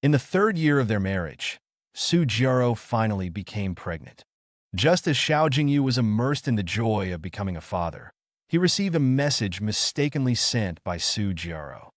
In the third year of their marriage, Su Jiaro finally became pregnant. Just as Xiao Jingyu was immersed in the joy of becoming a father, he received a message mistakenly sent by Su Jiaro.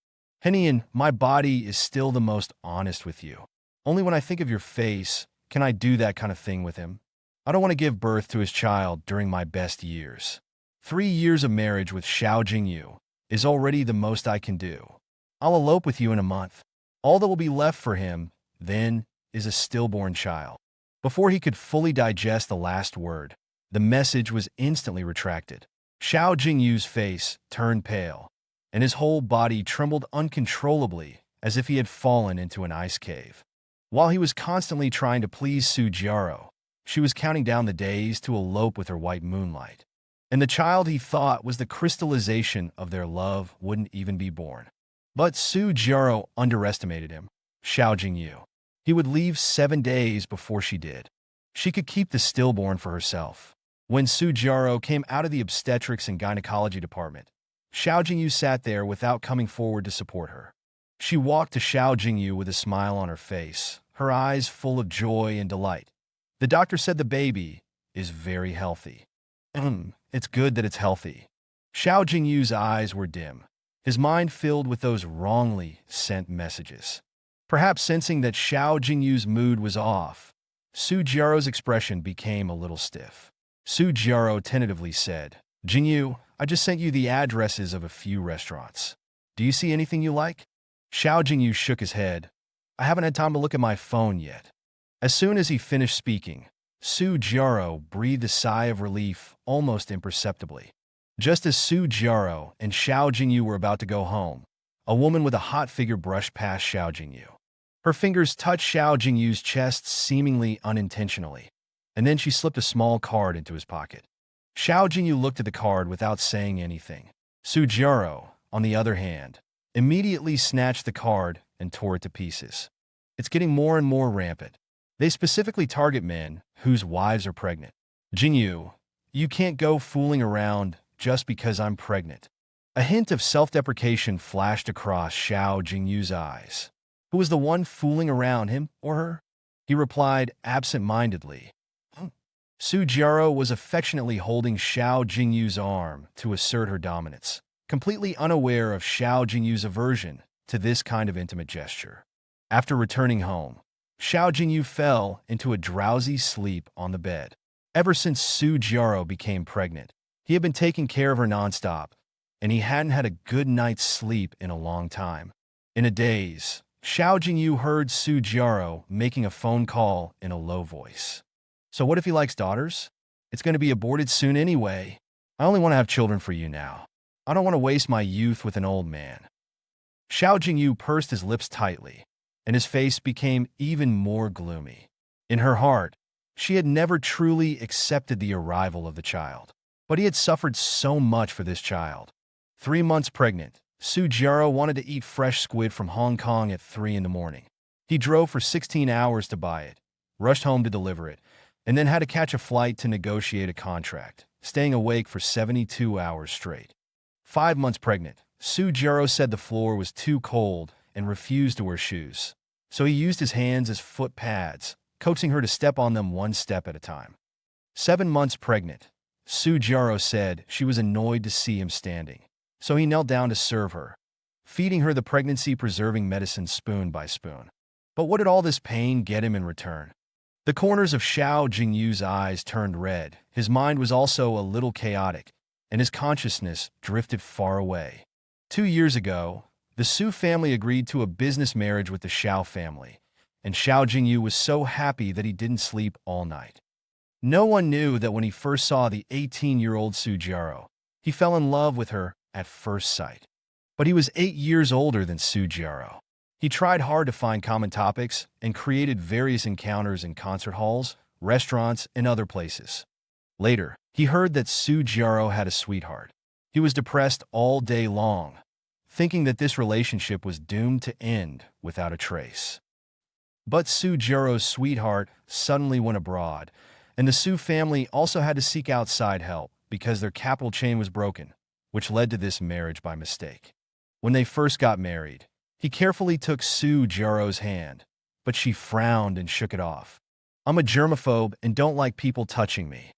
Henian, my body is still the most honest with you. Only when I think of your face can I do that kind of thing with him. I don't want to give birth to his child during my best years. 3 years of marriage with Xiao Jingyu is already the most I can do. I'll elope with you in a month. All that will be left for him, then, is a stillborn child. Before he could fully digest the last word, the message was instantly retracted. Xiao Jingyu's face turned pale, and his whole body trembled uncontrollably as if he had fallen into an ice cave. While he was constantly trying to please Su Jiaro, she was counting down the days to elope with her white moonlight. And the child he thought was the crystallization of their love wouldn't even be born. But Su Jiaro underestimated him. Xiao Jingyu. He would leave 7 days before she did. She could keep the stillborn for herself. When Su Jiaro came out of the obstetrics and gynecology department, Xiao Jingyu sat there without coming forward to support her. She walked to Xiao Jingyu with a smile on her face, her eyes full of joy and delight. The doctor said the baby is very healthy. It's good that it's healthy. Xiao Jingyu's eyes were dim, his mind filled with those wrongly sent messages. Perhaps sensing that Xiao Jingyu's mood was off, Su Jiaro's expression became a little stiff. Su Jiaro tentatively said, Jingyu, I just sent you the addresses of a few restaurants. Do you see anything you like? Xiao Jingyu shook his head. I haven't had time to look at my phone yet. As soon as he finished speaking, Su Jiaro breathed a sigh of relief almost imperceptibly. Just as Su Jiaro and Xiao Jingyu were about to go home, a woman with a hot figure brushed past Xiao Jingyu. Her fingers touched Xiao Jingyu's chest seemingly unintentionally, and then she slipped a small card into his pocket. Xiao Jingyu looked at the card without saying anything. Su Jiaro, on the other hand, immediately snatched the card and tore it to pieces. It's getting more and more rampant. They specifically target men whose wives are pregnant. Jingyu, you can't go fooling around just because I'm pregnant. A hint of self-deprecation flashed across Xiao Jingyu's eyes. Who was the one fooling around, him or her? He replied absent-mindedly. Su Jiaro was affectionately holding Xiao Jingyu's arm to assert her dominance, completely unaware of Xiao Jingyu's aversion to this kind of intimate gesture. After returning home, Xiao Jingyu fell into a drowsy sleep on the bed. Ever since Su Jiaro became pregnant, he had been taking care of her nonstop, and he hadn't had a good night's sleep in a long time. In a daze, Xiao Jingyu heard Su Jiaro making a phone call in a low voice. So what if he likes daughters? It's going to be aborted soon anyway. I only want to have children for you now. I don't want to waste my youth with an old man. Xiao Jingyu pursed his lips tightly, and his face became even more gloomy. In her heart, she had never truly accepted the arrival of the child. But he had suffered so much for this child. 3 months pregnant, Su Jiaro wanted to eat fresh squid from Hong Kong at 3 in the morning. He drove for 16 hours to buy it, rushed home to deliver it, and then had to catch a flight to negotiate a contract, staying awake for 72 hours straight. 5 months pregnant, Su Jiaro said the floor was too cold and refused to wear shoes. So he used his hands as foot pads, coaxing her to step on them 1 step at a time. 7 months pregnant, Su Jiaro said she was annoyed to see him standing. So he knelt down to serve her, feeding her the pregnancy-preserving medicine spoon by spoon. But what did all this pain get him in return? The corners of Xiao Jingyu's eyes turned red. His mind was also a little chaotic, and his consciousness drifted far away. 2 years ago, the Su family agreed to a business marriage with the Xiao family, and Xiao Jingyu was so happy that he didn't sleep all night. No one knew that when he first saw the 18-year-old Su Jiaro, he fell in love with her at first sight. But he was 8 years older than Su Jiaro. He tried hard to find common topics and created various encounters in concert halls, restaurants, and other places. Later, he heard that Su Jiaro had a sweetheart. He was depressed all day long, thinking that this relationship was doomed to end without a trace. But Su Jiaro's sweetheart suddenly went abroad, and the Su family also had to seek outside help because their capital chain was broken, which led to this marriage by mistake. When they first got married, he carefully took Su Jiaro's hand, but she frowned and shook it off. I'm a germaphobe and don't like people touching me.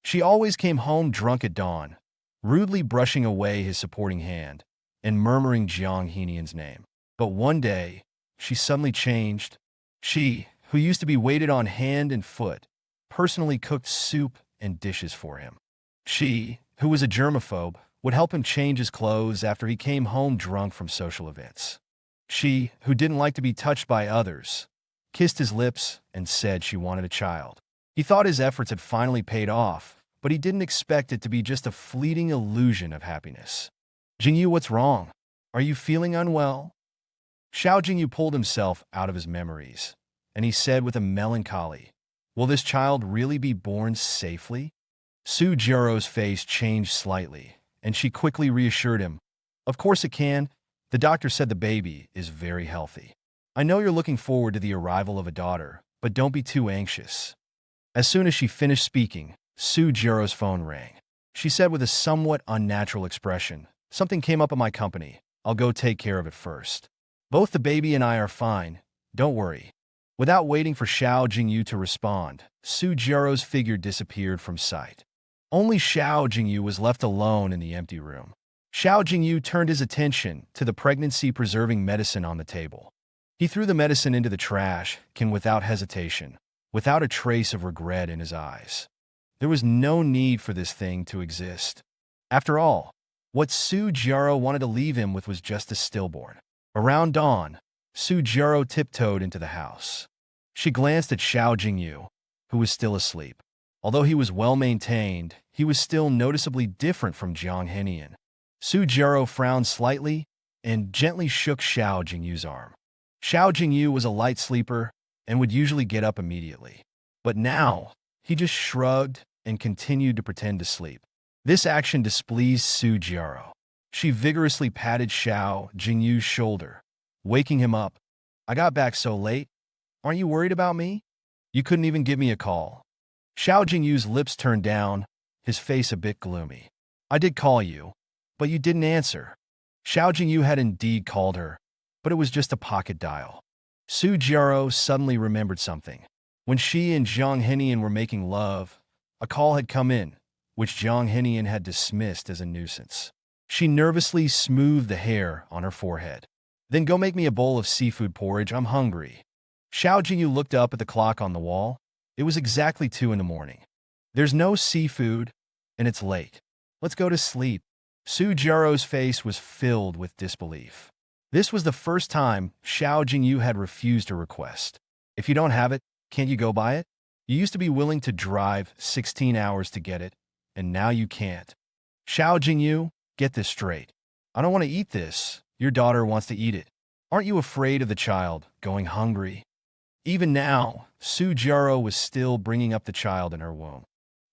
She always came home drunk at dawn, rudely brushing away his supporting hand and murmuring Jiang Henian's name. But one day, she suddenly changed. She, who used to be waited on hand and foot, personally cooked soup and dishes for him. She, who was a germaphobe, would help him change his clothes after he came home drunk from social events. She, who didn't like to be touched by others, kissed his lips and said she wanted a child. He thought his efforts had finally paid off, but he didn't expect it to be just a fleeting illusion of happiness. Jingyu, what's wrong? Are you feeling unwell? Xiao Jingyu pulled himself out of his memories, and he said with a melancholy, will this child really be born safely? Su Jiao's face changed slightly, and she quickly reassured him. Of course it can. The doctor said the baby is very healthy. I know you're looking forward to the arrival of a daughter, but don't be too anxious. As soon as she finished speaking, Su Jiao's phone rang. She said with a somewhat unnatural expression, something came up at my company. I'll go take care of it first. Both the baby and I are fine. Don't worry. Without waiting for Xiao Jingyu to respond, Su Jiao's figure disappeared from sight. Only Xiao Jingyu was left alone in the empty room. Xiao Jingyu turned his attention to the pregnancy-preserving medicine on the table. He threw the medicine into the trash can without hesitation, without a trace of regret in his eyes. There was no need for this thing to exist. After all, what Su Jiao wanted to leave him with was just a stillborn. Around dawn, Su Jiao tiptoed into the house. She glanced at Xiao Jingyu, who was still asleep. Although he was well-maintained, he was still noticeably different from Jiang Henian. Su Jiao frowned slightly and gently shook Xiao Jingyu's arm. Xiao Jingyu was a light sleeper and would usually get up immediately. But now, he just shrugged and continued to pretend to sleep. This action displeased Su Jiao. She vigorously patted Xiao Jingyu's shoulder, waking him up. I got back so late. Aren't you worried about me? You couldn't even give me a call. Xiao Jingyu's lips turned down, his face a bit gloomy. I did call you, but you didn't answer. Xiao Jingyu had indeed called her, but it was just a pocket dial. Su Jiao suddenly remembered something. When she and Jiang Henian were making love, a call had come in, which Jiang Henian had dismissed as a nuisance. She nervously smoothed the hair on her forehead. Then go make me a bowl of seafood porridge, I'm hungry. Xiao Jingyu looked up at the clock on the wall. It was exactly 2 in the morning. There's no seafood, and it's late. Let's go to sleep. Su Jiao's face was filled with disbelief. This was the first time Xiao Jingyu had refused her request. If you don't have it, can't you go buy it? You used to be willing to drive 16 hours to get it, and now you can't. Xiao Jingyu, get this straight. I don't want to eat this. Your daughter wants to eat it. Aren't you afraid of the child going hungry? Even now, Su Jiao was still bringing up the child in her womb.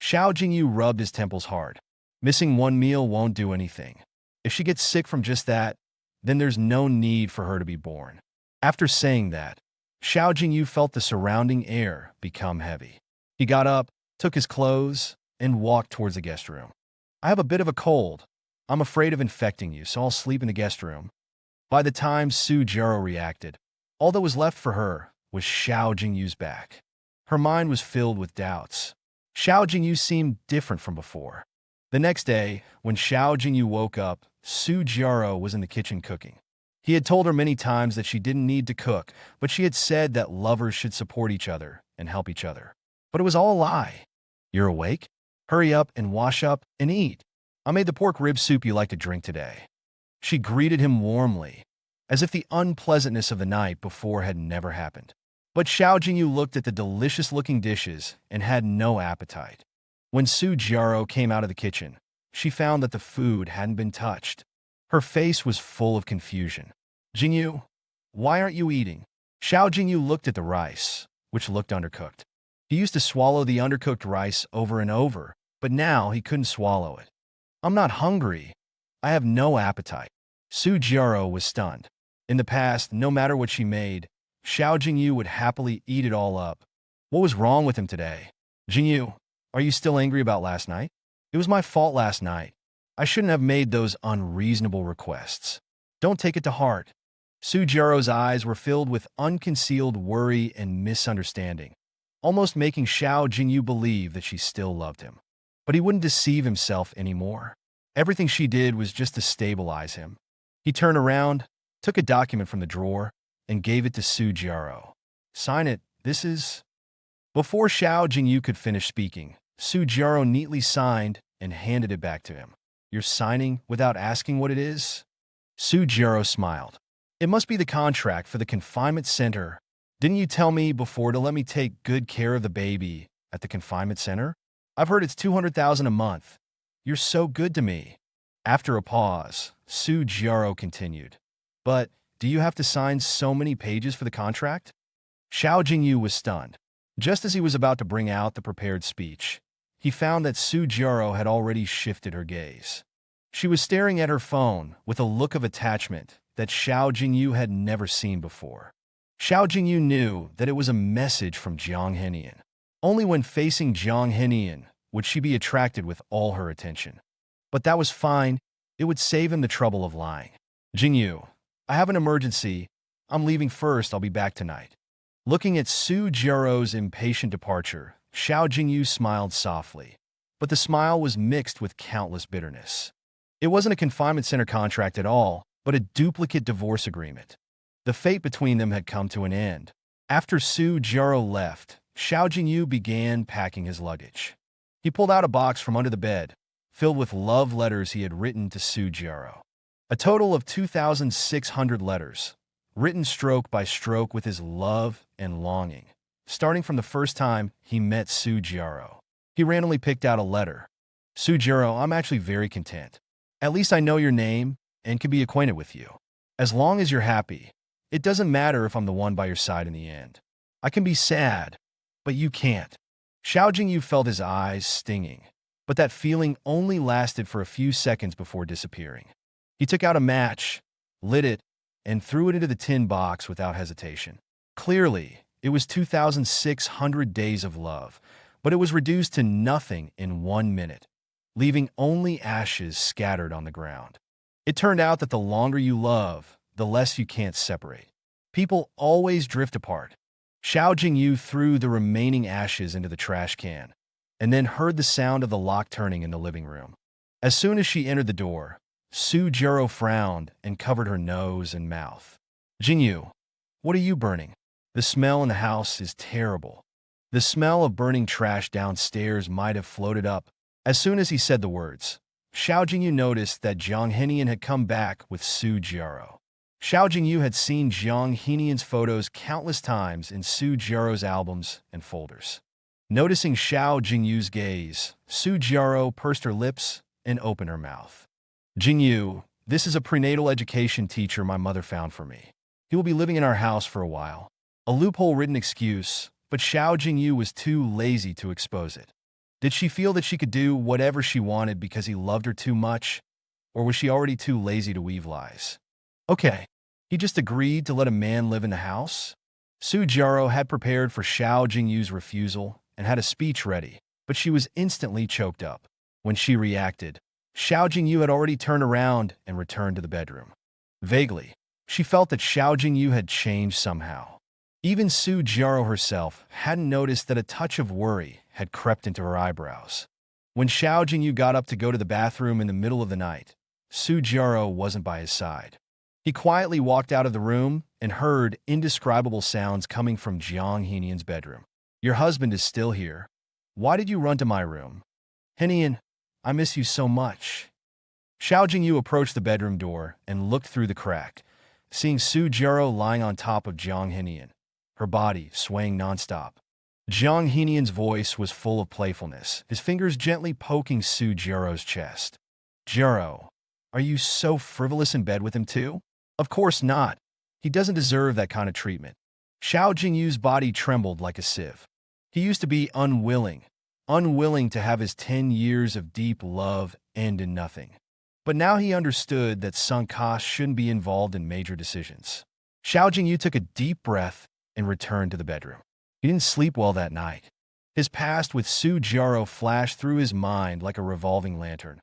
Xiao Jingyu rubbed his temples hard. Missing one meal won't do anything. If she gets sick from just that, then there's no need for her to be born. After saying that, Xiao Jingyu felt the surrounding air become heavy. He got up, took his clothes, and walked towards the guest room. I have a bit of a cold. I'm afraid of infecting you, so I'll sleep in the guest room. By the time Su Jiao reacted, all that was left for her was Xiao Jingyu's back. Her mind was filled with doubts. Xiao Jingyu seemed different from before. The next day, when Xiao Jingyu woke up, Su Jiao was in the kitchen cooking. He had told her many times that she didn't need to cook, but she had said that lovers should support each other and help each other. But it was all a lie. You're awake? Hurry up and wash up and eat. I made the pork rib soup you like to drink today. She greeted him warmly, as if the unpleasantness of the night before had never happened. But Xiao Jingyu looked at the delicious-looking dishes and had no appetite. When Su Jiao came out of the kitchen, she found that the food hadn't been touched. Her face was full of confusion. Jingyu, why aren't you eating? Xiao Jingyu looked at the rice, which looked undercooked. He used to swallow the undercooked rice over and over, but now he couldn't swallow it. I'm not hungry. I have no appetite. Su Jiao was stunned. In the past, no matter what she made, Xiao Jingyu would happily eat it all up. What was wrong with him today? Jingyu, are you still angry about last night? It was my fault last night. I shouldn't have made those unreasonable requests. Don't take it to heart. Sujiro's eyes were filled with unconcealed worry and misunderstanding, almost making Xiao Jingyu believe that she still loved him. But he wouldn't deceive himself anymore. Everything she did was just to stabilize him. He turned around, took a document from the drawer, and gave it to Sujiro. "Sign it, this is—" Before Xiao Jingyu could finish speaking, Sujiro neatly signed and handed it back to him. "You're signing without asking what it is?" Sujiro smiled. "It must be the contract for the confinement center. Didn't you tell me before to let me take good care of the baby at the confinement center? I've heard it's 200,000 a month. You're so good to me." After a pause, Sujiro continued, "But do you have to sign so many pages for the contract?" Xiao Jingyu was stunned. Just as he was about to bring out the prepared speech, he found that Sujiro had already shifted her gaze. She was staring at her phone with a look of attachment that Xiao Jingyu had never seen before. Xiao Jingyu knew that it was a message from Jiang Henian. Only when facing Jiang Henian would she be attracted with all her attention. But that was fine. It would save him the trouble of lying. "Jingyu, I have an emergency. I'm leaving first. I'll be back tonight." Looking at Sujiro's impatient departure, Xiao Jingyu smiled softly. But the smile was mixed with countless bitterness. It wasn't a confinement center contract at all, but a duplicate divorce agreement. The fate between them had come to an end. After Sujiro left, Xiao Jingyu began packing his luggage. He pulled out a box from under the bed, filled with love letters he had written to Sujiro. A total of 2,600 letters, written stroke by stroke with his love and longing, starting from the first time he met Sujiro. He randomly picked out a letter. "Sujiro, I'm actually very content. At least I know your name and can be acquainted with you. As long as you're happy, it doesn't matter if I'm the one by your side in the end. I can be sad, but you can't." Xiao Jingyu felt his eyes stinging, but that feeling only lasted for a few seconds before disappearing. He took out a match, lit it, and threw it into the tin box without hesitation. Clearly, it was 2,600 days of love, but it was reduced to nothing in 1 minute, leaving only ashes scattered on the ground. It turned out that the longer you love, the less you can't separate. People always drift apart. Xiao Jingyu threw the remaining ashes into the trash can, and then heard the sound of the lock turning in the living room. As soon as she entered the door, Sujiro frowned and covered her nose and mouth. "Jingyu, what are you burning? The smell in the house is terrible." The smell of burning trash downstairs might have floated up. As soon as he said the words, Xiao Jingyu noticed that Jiang Henian had come back with Sujiro. Xiao Jingyu had seen Jiang Henian's photos countless times in Sujiro's albums and folders. Noticing Xiao Jingyu's gaze, Sujiro pursed her lips and opened her mouth. "Jingyu, this is a prenatal education teacher my mother found for me. He will be living in our house for a while." A loophole-ridden excuse, but Xiao Jingyu was too lazy to expose it. Did she feel that she could do whatever she wanted because he loved her too much, or was she already too lazy to weave lies? Okay, he just agreed to let a man live in the house? Sujiro had prepared for Xiao Jingyu's refusal and had a speech ready, but she was instantly choked up. When she reacted, Xiao Jingyu had already turned around and returned to the bedroom. Vaguely, she felt that Xiao Jingyu had changed somehow. Even Sujiro herself hadn't noticed that a touch of worry had crept into her eyebrows. When Xiao Jingyu got up to go to the bathroom in the middle of the night, Sujiro wasn't by his side. He quietly walked out of the room and heard indescribable sounds coming from Jiang Henian's bedroom. "Your husband is still here. Why did you run to my room? Henian, I miss you so much." Xiao Jingyu approached the bedroom door and looked through the crack, seeing Sujiro lying on top of Jiang Henian, her body swaying nonstop. Jiang Henian's voice was full of playfulness, his fingers gently poking Sujiro's chest. "Jiro, are you so frivolous in bed with him too?" "Of course not. He doesn't deserve that kind of treatment." Xiao Jingyu's body trembled like a sieve. He used to be unwilling to have his 10 years of deep love end in nothing. But now he understood that Sunkas shouldn't be involved in major decisions. Xiao Jingyu took a deep breath and returned to the bedroom. He didn't sleep well that night. His past with Sujiro flashed through his mind like a revolving lantern,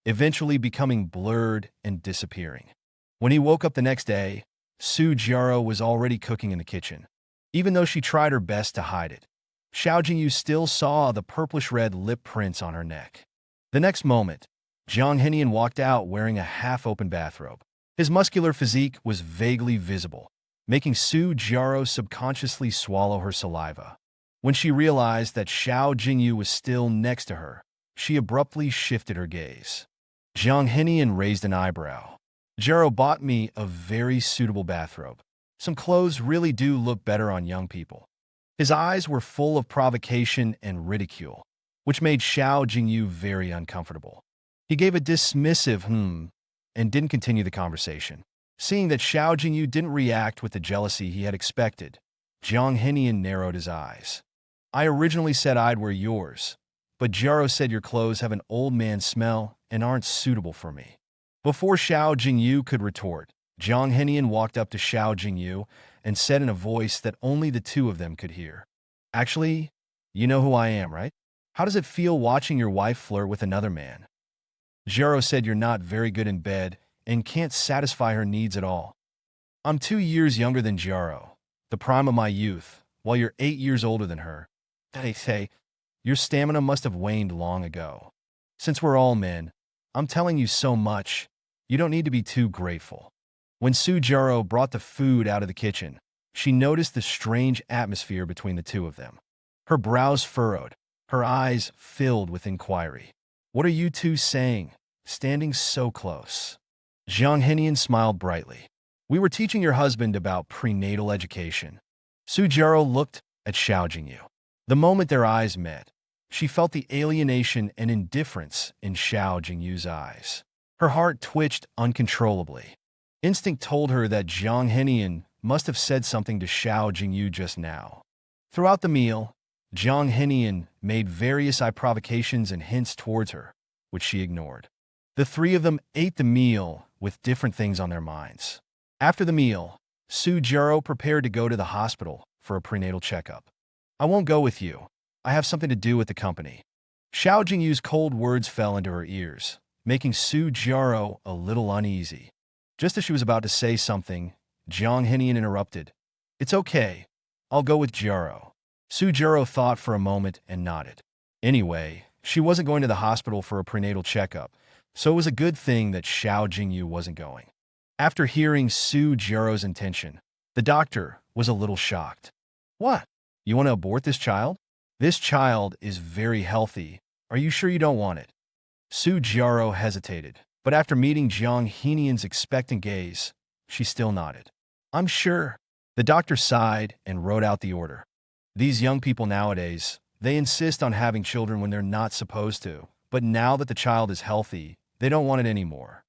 eventually becoming blurred and disappearing. When he woke up the next day, Su Jiaro was already cooking in the kitchen. Even though she tried her best to hide it, Xiao Jingyu still saw the purplish-red lip prints on her neck. The next moment, Jiang Henian walked out wearing a half-open bathrobe. His muscular physique was vaguely visible, making Su Jiaro subconsciously swallow her saliva. When she realized that Xiao Jingyu was still next to her, she abruptly shifted her gaze. Jiang Henian raised an eyebrow. Jiaro bought me a very suitable bathrobe. Some clothes really do look better on young people. His eyes were full of provocation and ridicule, which made Xiao Jingyu very uncomfortable. He gave a dismissive and didn't continue the conversation. Seeing that Xiao Jingyu didn't react with the jealousy he had expected, Jiang Henian narrowed his eyes. I originally said I'd wear yours, but Jiaro said your clothes have an old man smell and aren't suitable for me. Before Xiao Jingyu could retort, Jiang Henian walked up to Xiao Jingyu and said in a voice that only the two of them could hear. Actually, you know who I am, right? How does it feel watching your wife flirt with another man? Jiaro said you're not very good in bed and can't satisfy her needs at all. I'm 2 years younger than Jiaro, the prime of my youth, while you're 8 years older than her. They say, your stamina must have waned long ago. Since we're all men, I'm telling you so much, you don't need to be too grateful. When Su Jiaro brought the food out of the kitchen, she noticed the strange atmosphere between the two of them. Her brows furrowed, her eyes filled with inquiry. What are you two saying, standing so close? Jiang Henian smiled brightly. We were teaching your husband about prenatal education. Su Jiaro looked at Xiao Jingyu. The moment their eyes met, she felt the alienation and indifference in Xiao Jingyu's eyes. Her heart twitched uncontrollably. Instinct told her that Jiang Henian must have said something to Xiao Jingyu just now. Throughout the meal, Jiang Henian made various eye provocations and hints towards her, which she ignored. The three of them ate the meal with different things on their minds. After the meal, Su Jiaro prepared to go to the hospital for a prenatal checkup. I won't go with you. I have something to do with the company. Xiao Jingyu's cold words fell into her ears, making Su Jiaro a little uneasy. Just as she was about to say something, Jiang Henian interrupted. It's okay. I'll go with Jiaro. Su Jiaro thought for a moment and nodded. Anyway, she wasn't going to the hospital for a prenatal checkup, so it was a good thing that Xiao Jingyu wasn't going. After hearing Su Jiaro's intention, the doctor was a little shocked. What? You want to abort this child? This child is very healthy. Are you sure you don't want it? Su Jiaro hesitated, but after meeting Jiang Henian's expectant gaze, she still nodded. I'm sure. The doctor sighed and wrote out the order. These young people nowadays, they insist on having children when they're not supposed to, but now that the child is healthy, they don't want it anymore.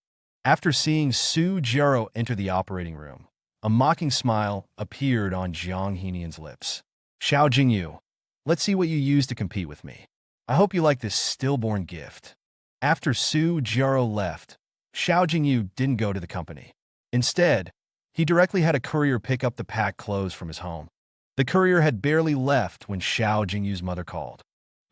After seeing Su Jiaro enter the operating room, a mocking smile appeared on Jiang Henian's lips. Xiao Jingyu, let's see what you use to compete with me. I hope you like this stillborn gift. After Su Jiaro left, Xiao Jingyu didn't go to the company. Instead, he directly had a courier pick up the packed clothes from his home. The courier had barely left when Xiao Jingyu's mother called.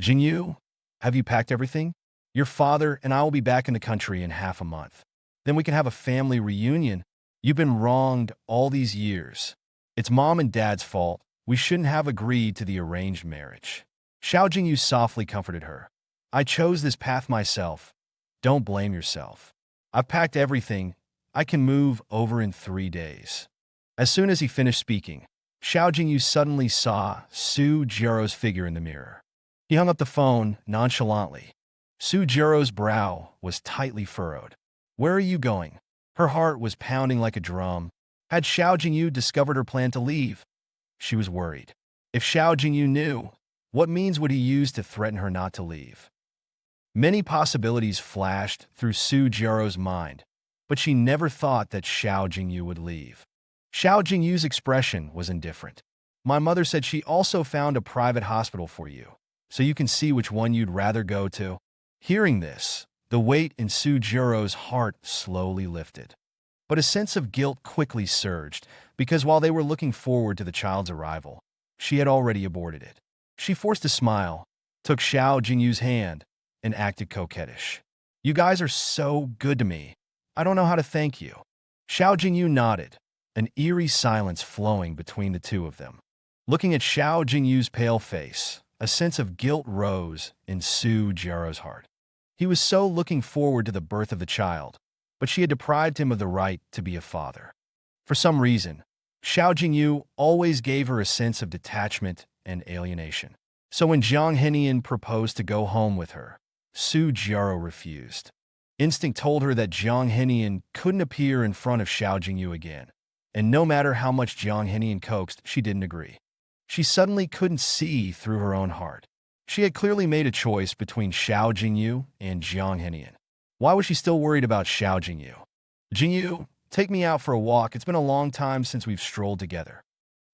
Jingyu, have you packed everything? Your father and I will be back in the country in half a month. Then we can have a family reunion. You've been wronged all these years. It's mom and dad's fault. We shouldn't have agreed to the arranged marriage. Xiao Jingyu softly comforted her. I chose this path myself. Don't blame yourself. I've packed everything. I can move over in 3 days. As soon as he finished speaking, Xiao Jingyu suddenly saw Su Jiaro's figure in the mirror. He hung up the phone nonchalantly. Su Jiaro's brow was tightly furrowed. Where are you going? Her heart was pounding like a drum. Had Xiao Jingyu discovered her plan to leave? She was worried. If Xiao Jingyu knew, what means would he use to threaten her not to leave? Many possibilities flashed through Su Jiaro's mind, but she never thought that Xiao Jingyu would leave. Xiao Jingyu's expression was indifferent. My mother said she also found a private hospital for you, so you can see which one you'd rather go to. Hearing this, the weight in Su Jiaro's heart slowly lifted. But a sense of guilt quickly surged, because while they were looking forward to the child's arrival, she had already aborted it. She forced a smile, took Xiao Jingyu's hand, and acted coquettish. You guys are so good to me. I don't know how to thank you. Xiao Jingyu nodded, an eerie silence flowing between the two of them. Looking at Xiao Jingyu's pale face, a sense of guilt rose in Su Jiaro's heart. He was so looking forward to the birth of the child, but she had deprived him of the right to be a father. For some reason, Xiao Jingyu always gave her a sense of detachment and alienation. So when Jiang Henian proposed to go home with her, Su Jiaro refused. Instinct told her that Jiang Henian couldn't appear in front of Xiao Jingyu again, and no matter how much Jiang Henian coaxed, she didn't agree. She suddenly couldn't see through her own heart. She had clearly made a choice between Xiao Jingyu and Jiang Henian. Why was she still worried about Xiao Jingyu? Jingyu, take me out for a walk. It's been a long time since we've strolled together.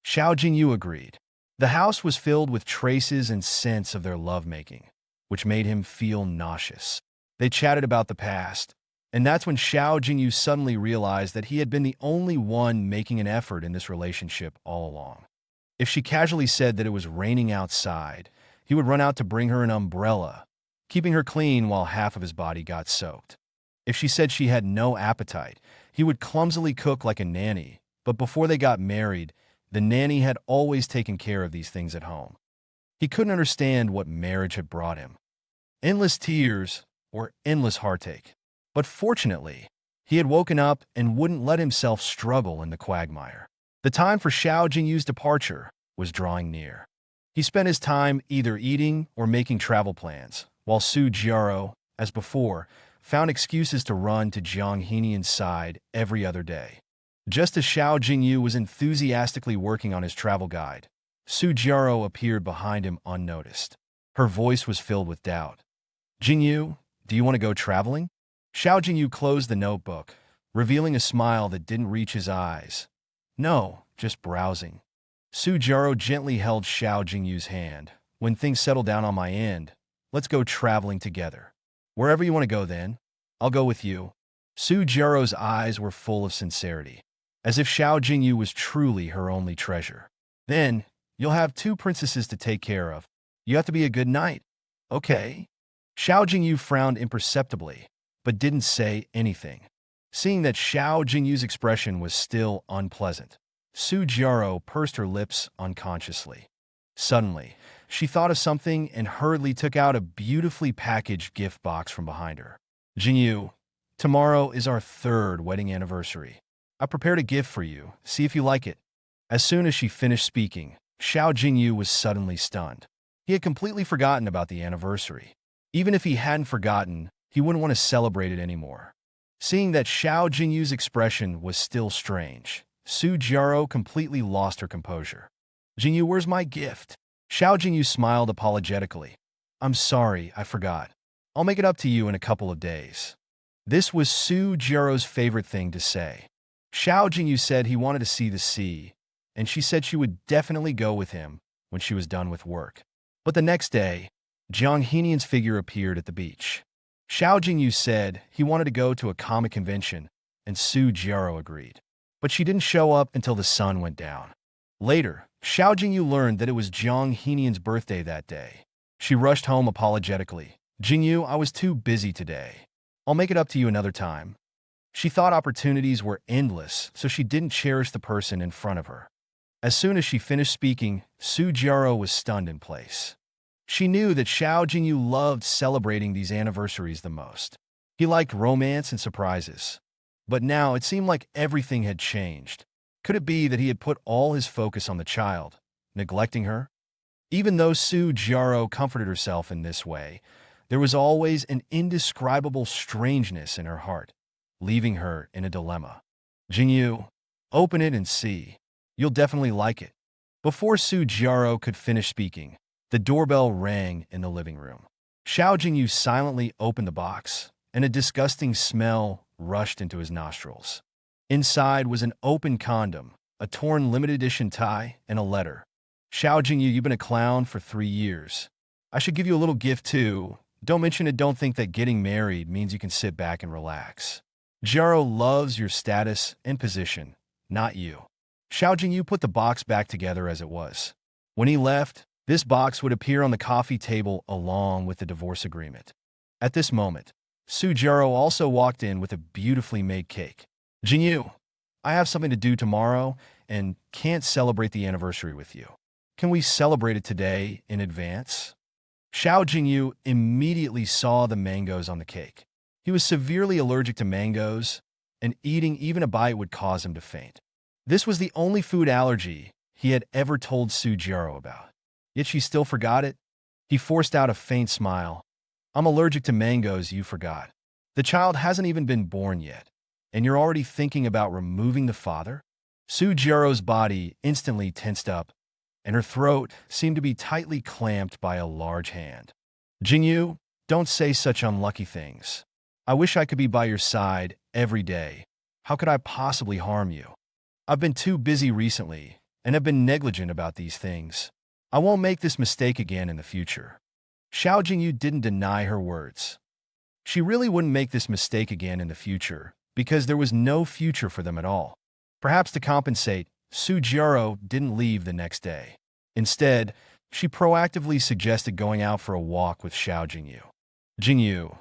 Xiao Jingyu agreed. The house was filled with traces and scents of their lovemaking, which made him feel nauseous. They chatted about the past, and that's when Xiao Jingyu suddenly realized that he had been the only one making an effort in this relationship all along. If she casually said that it was raining outside, he would run out to bring her an umbrella, keeping her clean while half of his body got soaked. If she said she had no appetite, he would clumsily cook like a nanny, but before they got married, the nanny had always taken care of these things at home. He couldn't understand what marriage had brought him. Endless tears or endless heartache. But fortunately, he had woken up and wouldn't let himself struggle in the quagmire. The time for Xiao Jingyu's departure was drawing near. He spent his time either eating or making travel plans, while Su Jiaro, as before, found excuses to run to Jiang Henian's side every other day. Just as Xiao Jingyu was enthusiastically working on his travel guide, Su Jiaro appeared behind him unnoticed. Her voice was filled with doubt. Jingyu, do you want to go traveling? Xiao Jingyu closed the notebook, revealing a smile that didn't reach his eyes. No, just browsing. Su Jiaro gently held Xiao Jingyu's hand. When things settle down on my end, let's go traveling together. Wherever you want to go then, I'll go with you. Su Jiaro's eyes were full of sincerity, as if Xiao Jingyu was truly her only treasure. Then, you'll have 2 princesses to take care of. You have to be a good knight. Okay. Xiao Jingyu frowned imperceptibly, but didn't say anything. Seeing that Xiao Jingyu's expression was still unpleasant, Su Jiaro pursed her lips unconsciously. Suddenly, she thought of something and hurriedly took out a beautifully packaged gift box from behind her. Jingyu, tomorrow is our 3rd wedding anniversary. I prepared a gift for you. See if you like it. As soon as she finished speaking, Xiao Jingyu was suddenly stunned. He had completely forgotten about the anniversary. Even if he hadn't forgotten, he wouldn't want to celebrate it anymore. Seeing that Xiao Jingyu's expression was still strange, Su Jiaro completely lost her composure. Jingyu, where's my gift? Xiao Jingyu smiled apologetically. I'm sorry, I forgot. I'll make it up to you in a couple of days. This was Su Jiaro's favorite thing to say. Xiao Jingyu said he wanted to see the sea, and she said she would definitely go with him when she was done with work. But the next day, Jiang Henian's figure appeared at the beach. Xiao Jingyu said he wanted to go to a comic convention, and Su Jiaro agreed. But she didn't show up until the sun went down. Later, Xiao Jingyu learned that it was Jiang Henian's birthday that day. She rushed home apologetically. Jingyu, I was too busy today. I'll make it up to you another time. She thought opportunities were endless, so she didn't cherish the person in front of her. As soon as she finished speaking, Su Jiaro was stunned in place. She knew that Xiao Jingyu loved celebrating these anniversaries the most. He liked romance and surprises. But now it seemed like everything had changed. Could it be that he had put all his focus on the child, neglecting her? Even though Su Jiaro comforted herself in this way, there was always an indescribable strangeness in her heart, leaving her in a dilemma. Jingyu, open it and see. You'll definitely like it. Before Su Jiaro could finish speaking, the doorbell rang in the living room. Xiao Jingyu silently opened the box, and a disgusting smell rushed into his nostrils. Inside was an open condom, a torn limited edition tie, and a letter. Xiao Jingyu, you've been a clown for 3 years. I should give you a little gift too. Don't mention it, don't think that getting married means you can sit back and relax. Jiaro loves your status and position, not you. Xiao Jingyu put the box back together as it was. When he left, this box would appear on the coffee table along with the divorce agreement. At this moment, Su Jiaro also walked in with a beautifully made cake. Jingyu, I have something to do tomorrow and can't celebrate the anniversary with you. Can we celebrate it today in advance? Xiao Jingyu immediately saw the mangoes on the cake. He was severely allergic to mangoes, and eating even a bite would cause him to faint. This was the only food allergy he had ever told Sujiro about. Yet she still forgot it. He forced out a faint smile. I'm allergic to mangoes, you forgot. The child hasn't even been born yet, and you're already thinking about removing the father? Sujiro's body instantly tensed up, and her throat seemed to be tightly clamped by a large hand. Jingyu, don't say such unlucky things. I wish I could be by your side every day. How could I possibly harm you? I've been too busy recently and have been negligent about these things. I won't make this mistake again in the future. Xiao Jingyu didn't deny her words. She really wouldn't make this mistake again in the future because there was no future for them at all. Perhaps to compensate, Sujiro didn't leave the next day. Instead, she proactively suggested going out for a walk with Xiao Jingyu. Jingyu,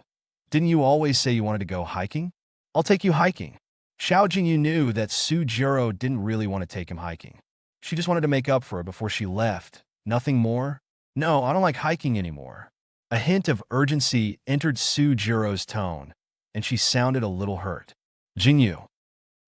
didn't you always say you wanted to go hiking? I'll take you hiking. Xiao Jingyu knew that Sujiro didn't really want to take him hiking. She just wanted to make up for it before she left. Nothing more? No, I don't like hiking anymore. A hint of urgency entered Sujiro's tone, and she sounded a little hurt. Jingyu.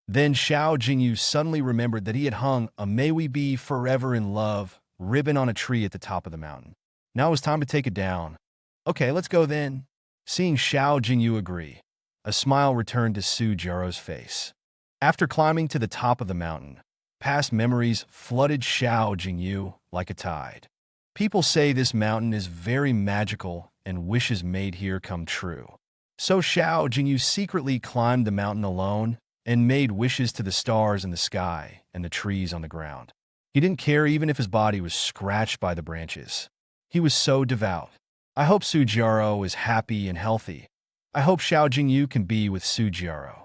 Then Xiao Jingyu suddenly remembered that he had hung a "May We Be Forever in Love" ribbon on a tree at the top of the mountain. Now it was time to take it down. Okay, let's go then. Seeing Xiao Jingyu agree, a smile returned to Sujiro's face. After climbing to the top of the mountain, past memories flooded Xiao Jingyu like a tide. People say this mountain is very magical and wishes made here come true. So Xiao Jingyu secretly climbed the mountain alone and made wishes to the stars in the sky and the trees on the ground. He didn't care even if his body was scratched by the branches. He was so devout. I hope Sujiro is happy and healthy. I hope Xiao Jingyu can be with Sujiro.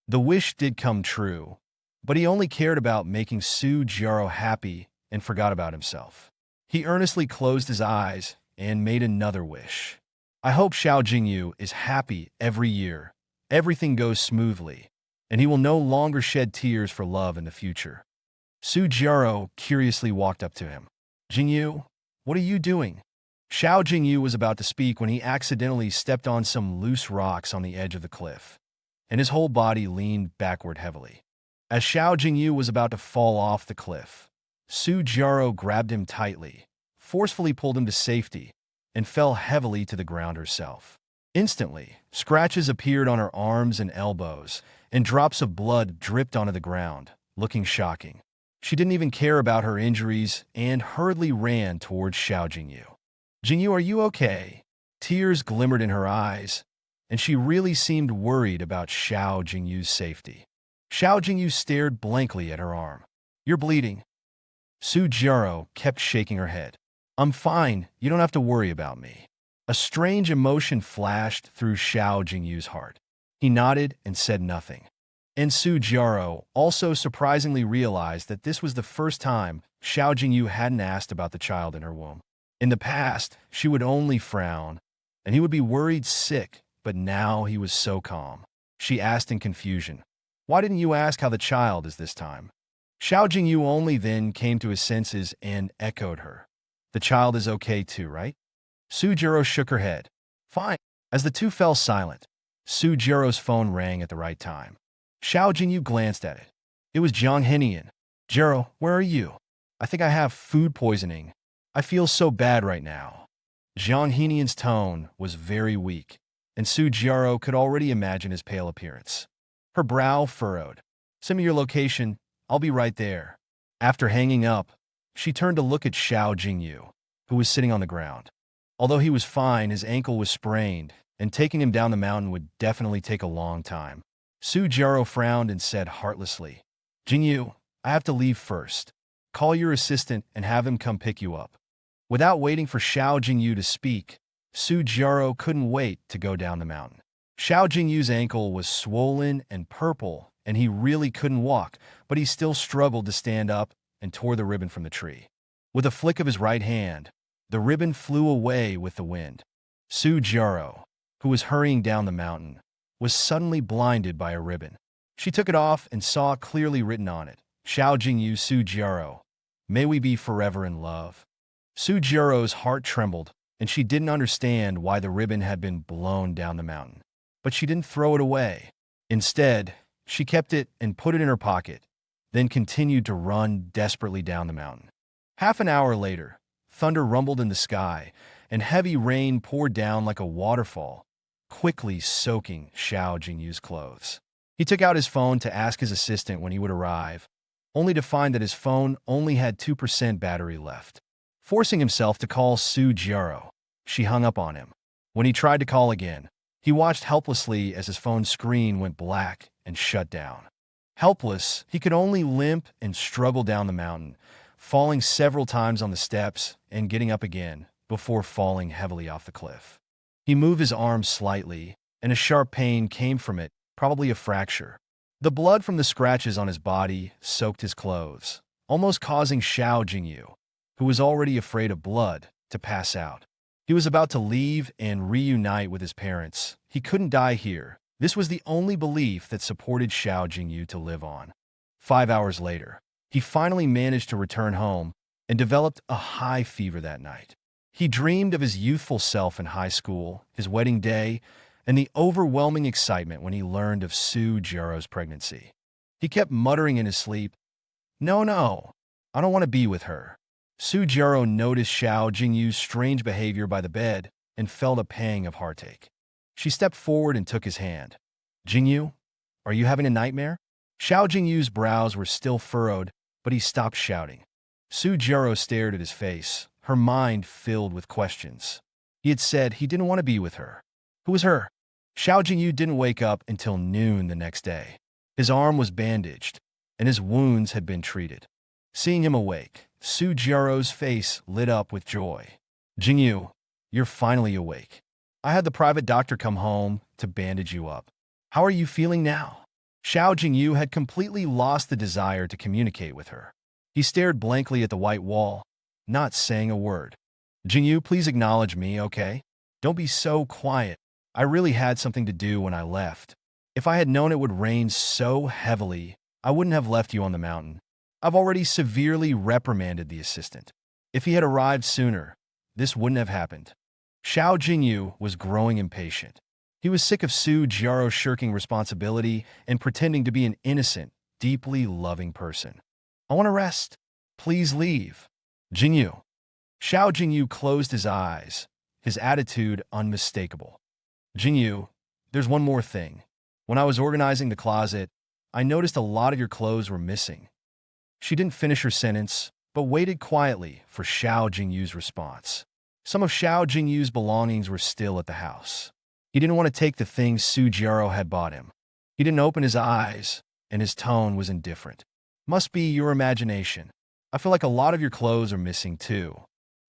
The wish did come true, but he only cared about making Sujiro happy and forgot about himself. He earnestly closed his eyes and made another wish. I hope Xiao Jingyu is happy every year, everything goes smoothly, and he will no longer shed tears for love in the future. Sujiro curiously walked up to him. Jingyu, what are you doing? Xiao Jingyu was about to speak when he accidentally stepped on some loose rocks on the edge of the cliff, and his whole body leaned backward heavily. As Xiao Jingyu was about to fall off the cliff, Sujiro grabbed him tightly, forcefully pulled him to safety, and fell heavily to the ground herself. Instantly, scratches appeared on her arms and elbows, and drops of blood dripped onto the ground, looking shocking. She didn't even care about her injuries and hurriedly ran towards Xiao Jingyu. Jingyu, are you okay? Tears glimmered in her eyes, and she really seemed worried about Xiao Jingyu's safety. Xiao Jingyu stared blankly at her arm. You're bleeding. Sujiro kept shaking her head. I'm fine, you don't have to worry about me. A strange emotion flashed through Xiao Jingyu's heart. He nodded and said nothing. And Sujiro also surprisingly realized that this was the first time Xiao Jingyu hadn't asked about the child in her womb. In the past, she would only frown, and he would be worried sick, but now he was so calm. She asked in confusion, why didn't you ask how the child is this time? Xiao Jingyu only then came to his senses and echoed her. The child is okay too, right? Sujiro shook her head. Fine. As the two fell silent, Sujiro's phone rang at the right time. Xiao Jingyu glanced at it. It was Jiang Henian. Jiro, where are you? I think I have food poisoning. I feel so bad right now. Jiang Henian's tone was very weak, and Sujiro could already imagine his pale appearance. Her brow furrowed. Send me your location. I'll be right there. After hanging up, she turned to look at Xiao Jingyu, who was sitting on the ground. Although he was fine, his ankle was sprained, and taking him down the mountain would definitely take a long time. Sujiro frowned and said heartlessly, Jingyu, I have to leave first. Call your assistant and have him come pick you up. Without waiting for Xiao Jingyu to speak, Sujiro couldn't wait to go down the mountain. Xiao Jingyu's ankle was swollen and purple, and he really couldn't walk, but he still struggled to stand up and tore the ribbon from the tree. With a flick of his right hand, the ribbon flew away with the wind. Sujiro, who was hurrying down the mountain, was suddenly blinded by a ribbon. She took it off and saw clearly written on it, Xiao Jingyu Sujiaro, may we be forever in love. Sujiaro's heart trembled, and she didn't understand why the ribbon had been blown down the mountain. But she didn't throw it away. Instead, she kept it and put it in her pocket, then continued to run desperately down the mountain. Half an hour later, thunder rumbled in the sky, and heavy rain poured down like a waterfall, quickly soaking Xiao Jingyu's clothes. He took out his phone to ask his assistant when he would arrive, only to find that his phone only had 2% battery left. Forcing himself to call Su Jiaro, she hung up on him. When he tried to call again, he watched helplessly as his phone's screen went black and shut down. Helpless, he could only limp and struggle down the mountain, falling several times on the steps and getting up again before falling heavily off the cliff. He moved his arm slightly, and a sharp pain came from it, probably a fracture. The blood from the scratches on his body soaked his clothes, almost causing Xiao Jingyu, who was already afraid of blood, to pass out. He was about to leave and reunite with his parents. He couldn't die here. This was the only belief that supported Xiao Jingyu to live on. 5 hours later, he finally managed to return home and developed a high fever that night. He dreamed of his youthful self in high school, his wedding day, and the overwhelming excitement when he learned of Su Jiaro's pregnancy. He kept muttering in his sleep, No, I don't want to be with her." Su Jiaro noticed Xiao Jingyu's strange behavior by the bed and felt a pang of heartache. She stepped forward and took his hand. "Jingyu, are you having a nightmare?" Xiao Jingyu's brows were still furrowed, but he stopped shouting. Su Jiaro stared at his face, her mind filled with questions. He had said he didn't want to be with her. Who was her? Xiao Jingyu didn't wake up until noon the next day. His arm was bandaged, and his wounds had been treated. Seeing him awake, Su Jiaro's face lit up with joy. "Jingyu, you're finally awake. I had the private doctor come home to bandage you up. How are you feeling now?" Xiao Jingyu had completely lost the desire to communicate with her. He stared blankly at the white wall, not saying a word. "Jingyu, please acknowledge me, okay? Don't be so quiet. I really had something to do when I left. If I had known it would rain so heavily, I wouldn't have left you on the mountain. I've already severely reprimanded the assistant. If he had arrived sooner, this wouldn't have happened." Xiao Jingyu was growing impatient. He was sick of Su Jiaro shirking responsibility and pretending to be an innocent, deeply loving person. "I want to rest. Please leave." "Jingyu." Xiao Jingyu closed his eyes, his attitude unmistakable. "Jingyu, there's one more thing. When I was organizing the closet, I noticed a lot of your clothes were missing." She didn't finish her sentence, but waited quietly for Xiao Jingyu's response. Some of Xiao Jingyu's belongings were still at the house. He didn't want to take the things Su Jiaro had bought him. He didn't open his eyes, and his tone was indifferent. "Must be your imagination. I feel like a lot of your clothes are missing too."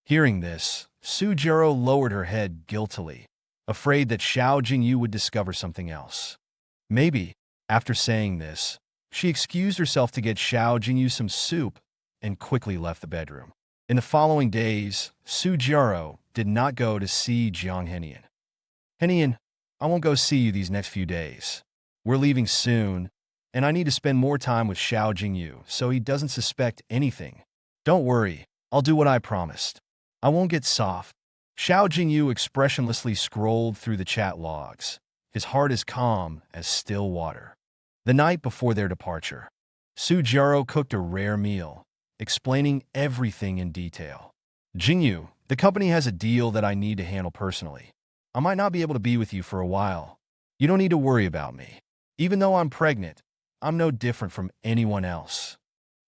Hearing this, Su Jiaro lowered her head guiltily, afraid that Xiao Jingyu would discover something else. Maybe, after saying this, she excused herself to get Xiao Jingyu some soup and quickly left the bedroom. In the following days, Su Jiaro did not go to see Jiang Henian. "Henian, I won't go see you these next few days. We're leaving soon, and I need to spend more time with Xiao Jingyu so he doesn't suspect anything. Don't worry, I'll do what I promised. I won't get soft." Xiao Jingyu expressionlessly scrolled through the chat logs, his heart as calm as still water. The night before their departure, Su Jiaro cooked a rare meal, explaining everything in detail. "Jingyu, the company has a deal that I need to handle personally. I might not be able to be with you for a while. You don't need to worry about me. Even though I'm pregnant, I'm no different from anyone else."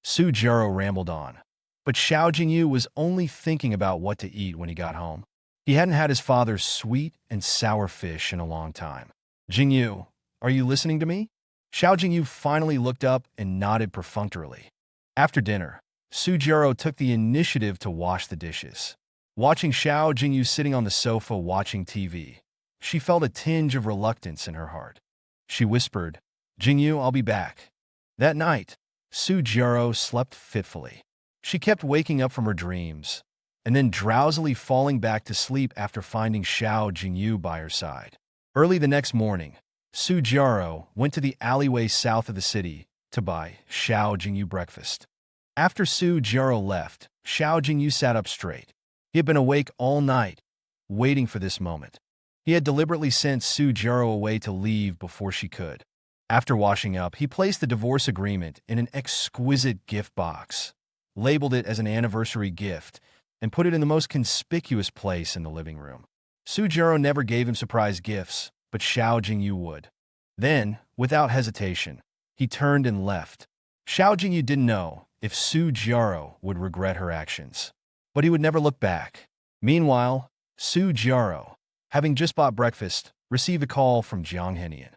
Su Jiaro rambled on, but Xiao Jingyu was only thinking about what to eat when he got home. He hadn't had his father's sweet and sour fish in a long time. "Jingyu, are you listening to me?" Xiao Jingyu finally looked up and nodded perfunctorily. After dinner, Su Jiaro took the initiative to wash the dishes. Watching Xiao Jingyu sitting on the sofa watching TV, she felt a tinge of reluctance in her heart. She whispered, "Jingyu, I'll be back." That night, Su Jiaro slept fitfully. She kept waking up from her dreams, and then drowsily falling back to sleep after finding Xiao Jingyu by her side. Early the next morning, Su Jiaro went to the alleyway south of the city to buy Xiao Jingyu breakfast. After Su Jiaro left, Xiao Jingyu sat up straight. He had been awake all night, waiting for this moment. He had deliberately sent Su Jiaro away to leave before she could. After washing up, he placed the divorce agreement in an exquisite gift box, labeled it as an anniversary gift, and put it in the most conspicuous place in the living room. Su Jiaro never gave him surprise gifts, but Xiao Jingyu would. Then, without hesitation, he turned and left. Xiao Jingyu didn't know if Su Jiaro would regret her actions, but he would never look back. Meanwhile, Su Jiaro, having just bought breakfast, received a call from Jiang Henian.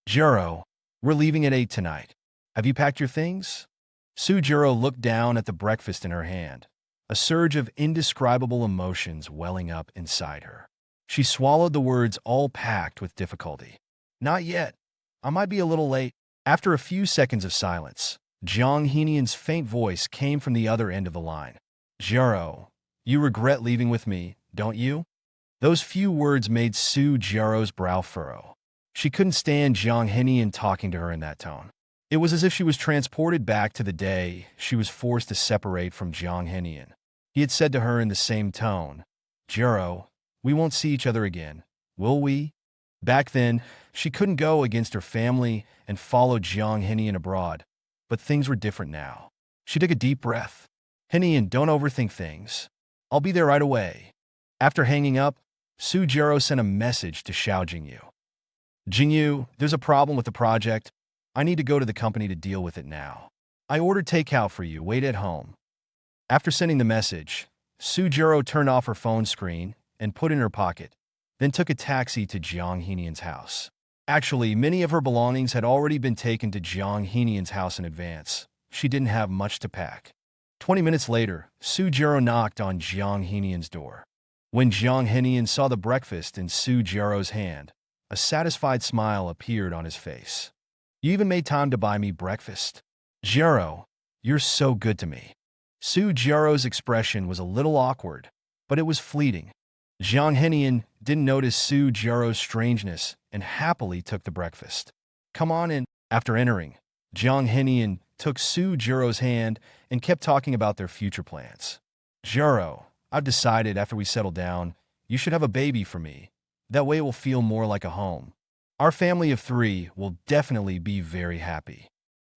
"Jiaro, we're leaving at 8 tonight. Have you packed your things?" Su Jiaro looked down at the breakfast in her hand, a surge of indescribable emotions welling up inside her. She swallowed the words "all packed" with difficulty. "Not yet. I might be a little late." After a few seconds of silence, Jiang Henian's faint voice came from the other end of the line. "Jiaro, you regret leaving with me, don't you?" Those few words made Su Jiaro's brow furrow. She couldn't stand Jiang Henian talking to her in that tone. It was as if she was transported back to the day she was forced to separate from Jiang Henian. He had said to her in the same tone, "Jiaro, we won't see each other again, will we?" Back then, she couldn't go against her family and follow Jiang Henian abroad, but things were different now. She took a deep breath. "Henian, don't overthink things. I'll be there right away." After hanging up, Su Jiaro sent a message to Xiao Jingyu. "Jingyu, there's a problem with the project. I need to go to the company to deal with it now. I ordered takeout for you. Wait at home." After sending the message, Su Jiaro turned off her phone screen and put it in her pocket, then took a taxi to Jiang Henian's house. Actually, many of her belongings had already been taken to Jiang Henian's house in advance. She didn't have much to pack. 20 minutes later, Su Jiaro knocked on Jiang Henian's door. When Jiang Henian saw the breakfast in Su Jiaro's hand, a satisfied smile appeared on his face. "You even made time to buy me breakfast. Jiaro, you're so good to me." Su Jiaro's expression was a little awkward, but it was fleeting. Jiang Henian didn't notice Su Jiaro's strangeness and happily took the breakfast. "Come on in." After entering, Jiang Henian took Su Jiaro's hand and kept talking about their future plans. "Jiaro, I've decided after we settle down, you should have a baby for me. That way it will feel more like a home. Our family of 3 will definitely be very happy."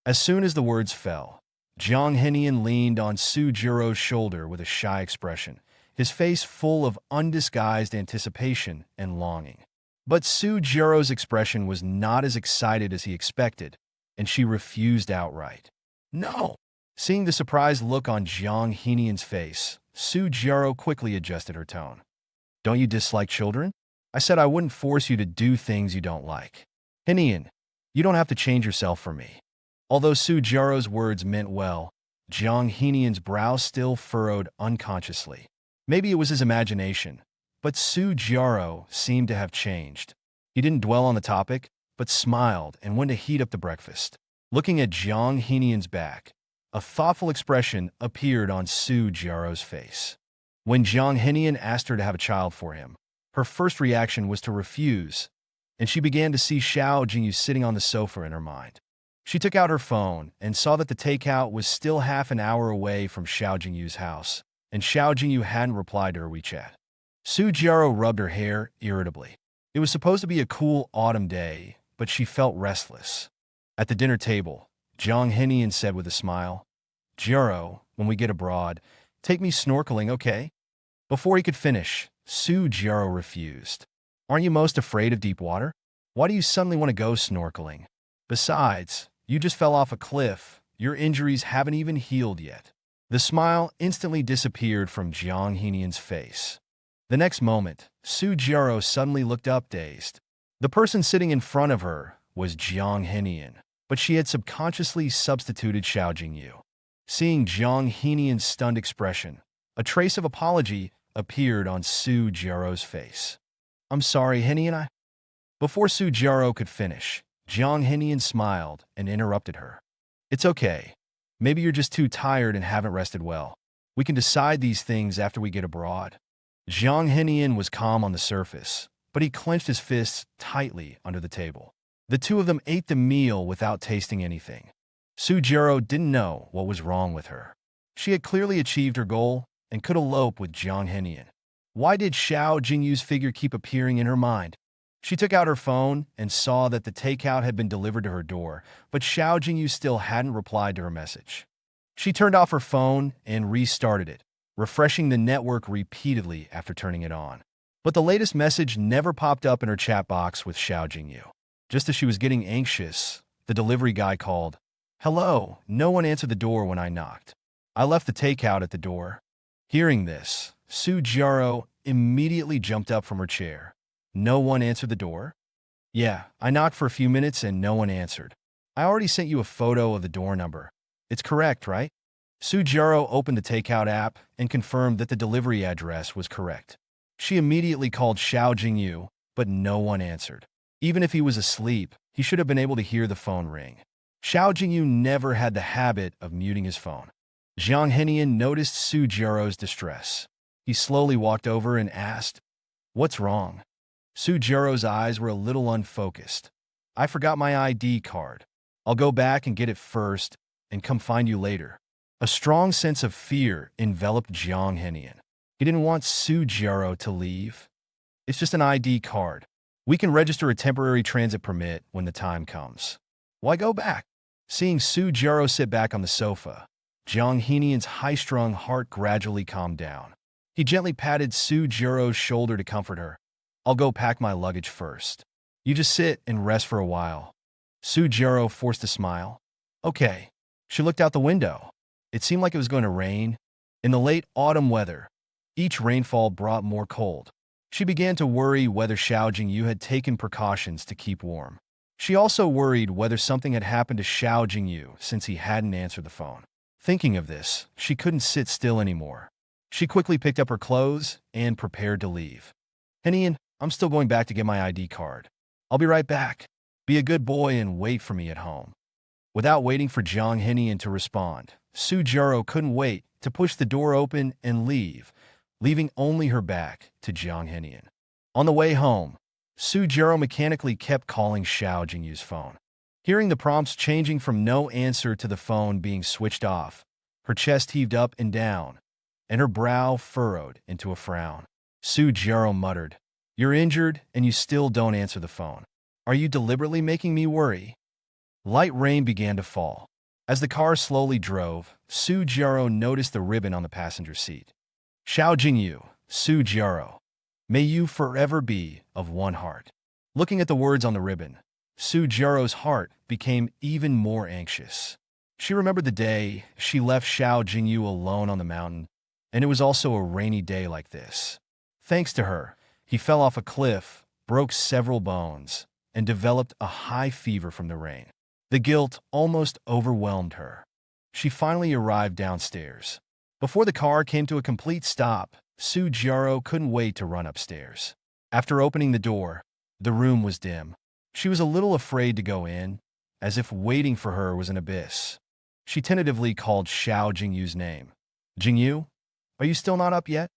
As soon as the words fell, Jiang Henian leaned on Su Jiaro's shoulder with a shy expression, his face full of undisguised anticipation and longing. But Su Jiaro's expression was not as excited as he expected, and she refused outright. "No!" Seeing the surprised look on Jiang Henian's face, Su Jiaro quickly adjusted her tone. "Don't you dislike children? I said I wouldn't force you to do things you don't like. Henian, you don't have to change yourself for me." Although Su Jiaro's words meant well, Jiang Henian's brow still furrowed unconsciously. Maybe it was his imagination, but Su Jiaro seemed to have changed. He didn't dwell on the topic, but smiled and went to heat up the breakfast. Looking at Jiang Henian's back, a thoughtful expression appeared on Su Jiaro's face. When Jiang Henian asked her to have a child for him, her first reaction was to refuse, and she began to see Xiao Jingyu sitting on the sofa in her mind. She took out her phone and saw that the takeout was still half an hour away from Xiao Jingyu's house, and Xiao Jingyu hadn't replied to her WeChat. Su Jiaro rubbed her hair irritably. It was supposed to be a cool autumn day, but she felt restless. At the dinner table, Jiang Henian said with a smile, "Jiaro, when we get abroad, take me snorkeling, okay?" Before he could finish, Su Jiaro refused. "Aren't you most afraid of deep water? Why do you suddenly want to go snorkeling? Besides, you just fell off a cliff. Your injuries haven't even healed yet." The smile instantly disappeared from Jiang Henian's face. The next moment, Su Jiaro suddenly looked up dazed. The person sitting in front of her was Jiang Henian, but she had subconsciously substituted Xiao Jingyu. Seeing Jiang Henian's stunned expression, a trace of apology appeared on Su Jiaro's face. "I'm sorry, Henian, Before Su Jiaro could finish, Jiang Henian smiled and interrupted her. "It's okay. Maybe you're just too tired and haven't rested well. We can decide these things after we get abroad." Jiang Henian was calm on the surface, but he clenched his fists tightly under the table. The two of them ate the meal without tasting anything. Sujiro didn't know what was wrong with her. She had clearly achieved her goal and could elope with Jiang Henian. Why did Xiao Jingyu's figure keep appearing in her mind? She took out her phone and saw that the takeout had been delivered to her door, but Xiao Jingyu still hadn't replied to her message. She turned off her phone and restarted it, refreshing the network repeatedly after turning it on. But the latest message never popped up in her chat box with Xiao Jingyu. Just as she was getting anxious, the delivery guy called. "Hello." No one answered the door when I knocked. I left the takeout at the door. Hearing this, Sujiro immediately jumped up from her chair. No one answered the door? Yeah, I knocked for a few minutes and no one answered. I already sent you a photo of the door number. It's correct, right? Sujiro opened the takeout app and confirmed that the delivery address was correct. She immediately called Xiao Jingyu, but no one answered. Even if he was asleep, he should have been able to hear the phone ring. Xiao Jingyu never had the habit of muting his phone. Jiang Henian noticed Sujiro's distress. He slowly walked over and asked, "What's wrong?" Sujiro's eyes were a little unfocused. "I forgot my ID card. I'll go back and get it first and come find you later." A strong sense of fear enveloped Jiang Henian. He didn't want Sujiro to leave. "It's just an ID card. We can register a temporary transit permit when the time comes." "Why go back?" Seeing Sujiro sit back on the sofa, Jiang Henian's high-strung heart gradually calmed down. He gently patted Sujiro's shoulder to comfort her. "I'll go pack my luggage first. You just sit and rest for a while." Sujiro forced a smile. "Okay." She looked out the window. It seemed like it was going to rain. In the late autumn weather, each rainfall brought more cold. She began to worry whether Xiao Jingyu had taken precautions to keep warm. She also worried whether something had happened to Xiao Jingyu since he hadn't answered the phone. Thinking of this, she couldn't sit still anymore. She quickly picked up her clothes and prepared to leave. "Henian, I'm still going back to get my ID card. I'll be right back. Be a good boy and wait for me at home." Without waiting for Jiang Henian to respond, Sujiro couldn't wait to push the door open and leave, leaving only her back to Jiang Henian. On the way home, Sujiro mechanically kept calling Xiao Jingyu's phone. Hearing the prompts changing from no answer to the phone being switched off, her chest heaved up and down, and her brow furrowed into a frown. Sujiro muttered, "You're injured and you still don't answer the phone. Are you deliberately making me worry?" Light rain began to fall. As the car slowly drove, Sujiro noticed the ribbon on the passenger seat. "Xiao Jingyu, Sujiro, may you forever be of one heart." Looking at the words on the ribbon, Sujiro's heart became even more anxious. She remembered the day she left Xiao Jingyu alone on the mountain, and it was also a rainy day like this. Thanks to her, he fell off a cliff, broke several bones, and developed a high fever from the rain. The guilt almost overwhelmed her. She finally arrived downstairs. Before the car came to a complete stop, Sujiro couldn't wait to run upstairs. After opening the door, the room was dim. She was a little afraid to go in, as if waiting for her was an abyss. She tentatively called Xiao Jingyu's name. "Jingyu, are you still not up yet?"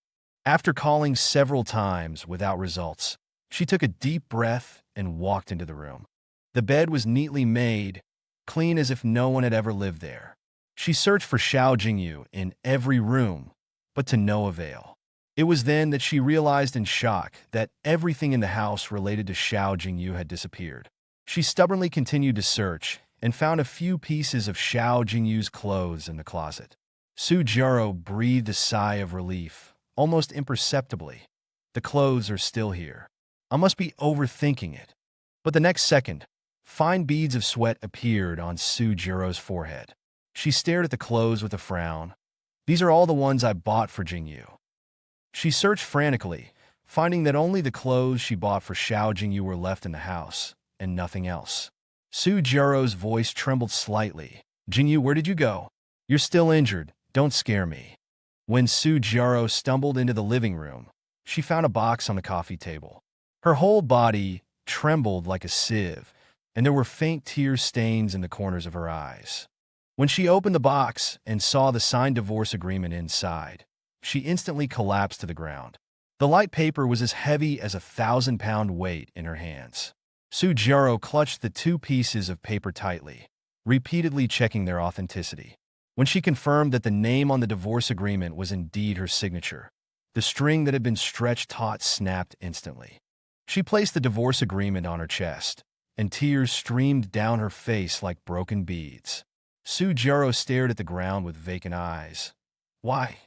After calling several times without results, she took a deep breath and walked into the room. The bed was neatly made, clean as if no one had ever lived there. She searched for Xiao Jingyu in every room, but to no avail. It was then that she realized in shock that everything in the house related to Xiao Jingyu had disappeared. She stubbornly continued to search and found a few pieces of Xiao Jingyu's clothes in the closet. Sujiro breathed a sigh of relief, almost imperceptibly. The clothes are still here. I must be overthinking it. But the next second, fine beads of sweat appeared on Sujiro's forehead. She stared at the clothes with a frown. "These are all the ones I bought for Jingyu." She searched frantically, finding that only the clothes she bought for Xiao Jingyu were left in the house, and nothing else. Sujiro's voice trembled slightly. "Jingyu, where did you go? You're still injured. Don't scare me." When Sujiro stumbled into the living room, she found a box on the coffee table. Her whole body trembled like a sieve, and there were faint tear stains in the corners of her eyes. When she opened the box and saw the signed divorce agreement inside, she instantly collapsed to the ground. The light paper was as heavy as a 1,000-pound weight in her hands. Sujiro clutched the two pieces of paper tightly, repeatedly checking their authenticity. When she confirmed that the name on the divorce agreement was indeed her signature, the string that had been stretched taut snapped instantly. She placed the divorce agreement on her chest, and tears streamed down her face like broken beads. Sujiro stared at the ground with vacant eyes. Why?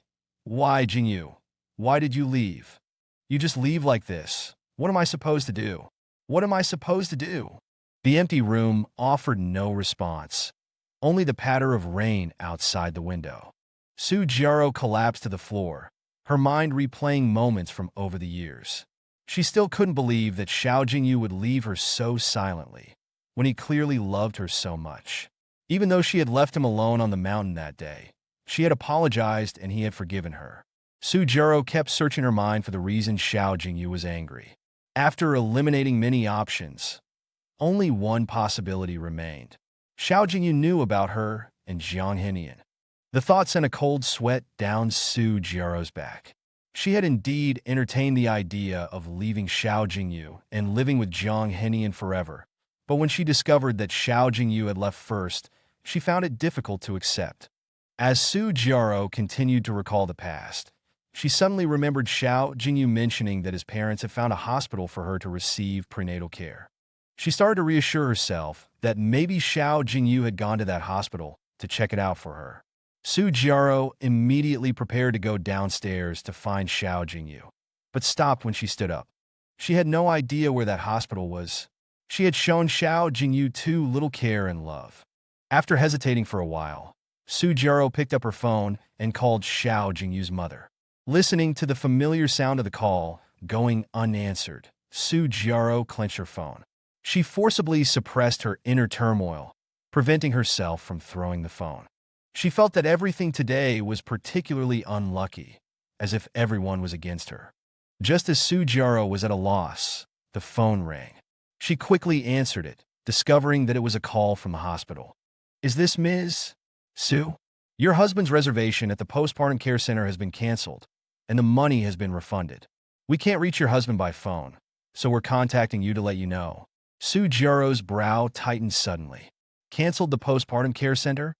Why, Jingyu? Why did you leave? You just leave like this. What am I supposed to do? What am I supposed to do? The empty room offered no response, only the patter of rain outside the window. Sujiro collapsed to the floor, her mind replaying moments from over the years. She still couldn't believe that Xiao Jingyu would leave her so silently, when he clearly loved her so much. Even though she had left him alone on the mountain that day, she had apologized and he had forgiven her. Sujiro kept searching her mind for the reason Xiao Jingyu was angry. After eliminating many options, only one possibility remained. Xiao Jingyu knew about her and Jiang Henian. The thought sent a cold sweat down Sujiro's back. She had indeed entertained the idea of leaving Xiao Jingyu and living with Jiang Henian forever, but when she discovered that Xiao Jingyu had left first, she found it difficult to accept. As Sujiro continued to recall the past, she suddenly remembered Xiao Jingyu mentioning that his parents had found a hospital for her to receive prenatal care. She started to reassure herself that maybe Xiao Jingyu had gone to that hospital to check it out for her. Sujiro immediately prepared to go downstairs to find Xiao Jingyu, but stopped when she stood up. She had no idea where that hospital was. She had shown Xiao Jingyu too little care and love. After hesitating for a while, Sujiro picked up her phone and called Xiao Jingyu's mother. Listening to the familiar sound of the call going unanswered, Sujiro clenched her phone. She forcibly suppressed her inner turmoil, preventing herself from throwing the phone. She felt that everything today was particularly unlucky, as if everyone was against her. Just as Sujiro was at a loss, the phone rang. She quickly answered it, discovering that it was a call from the hospital. "Is this Ms. Su? Your husband's reservation at the postpartum care center has been canceled, and the money has been refunded. We can't reach your husband by phone, so we're contacting you to let you know." Sujiro's brow tightened suddenly. Canceled the postpartum care center?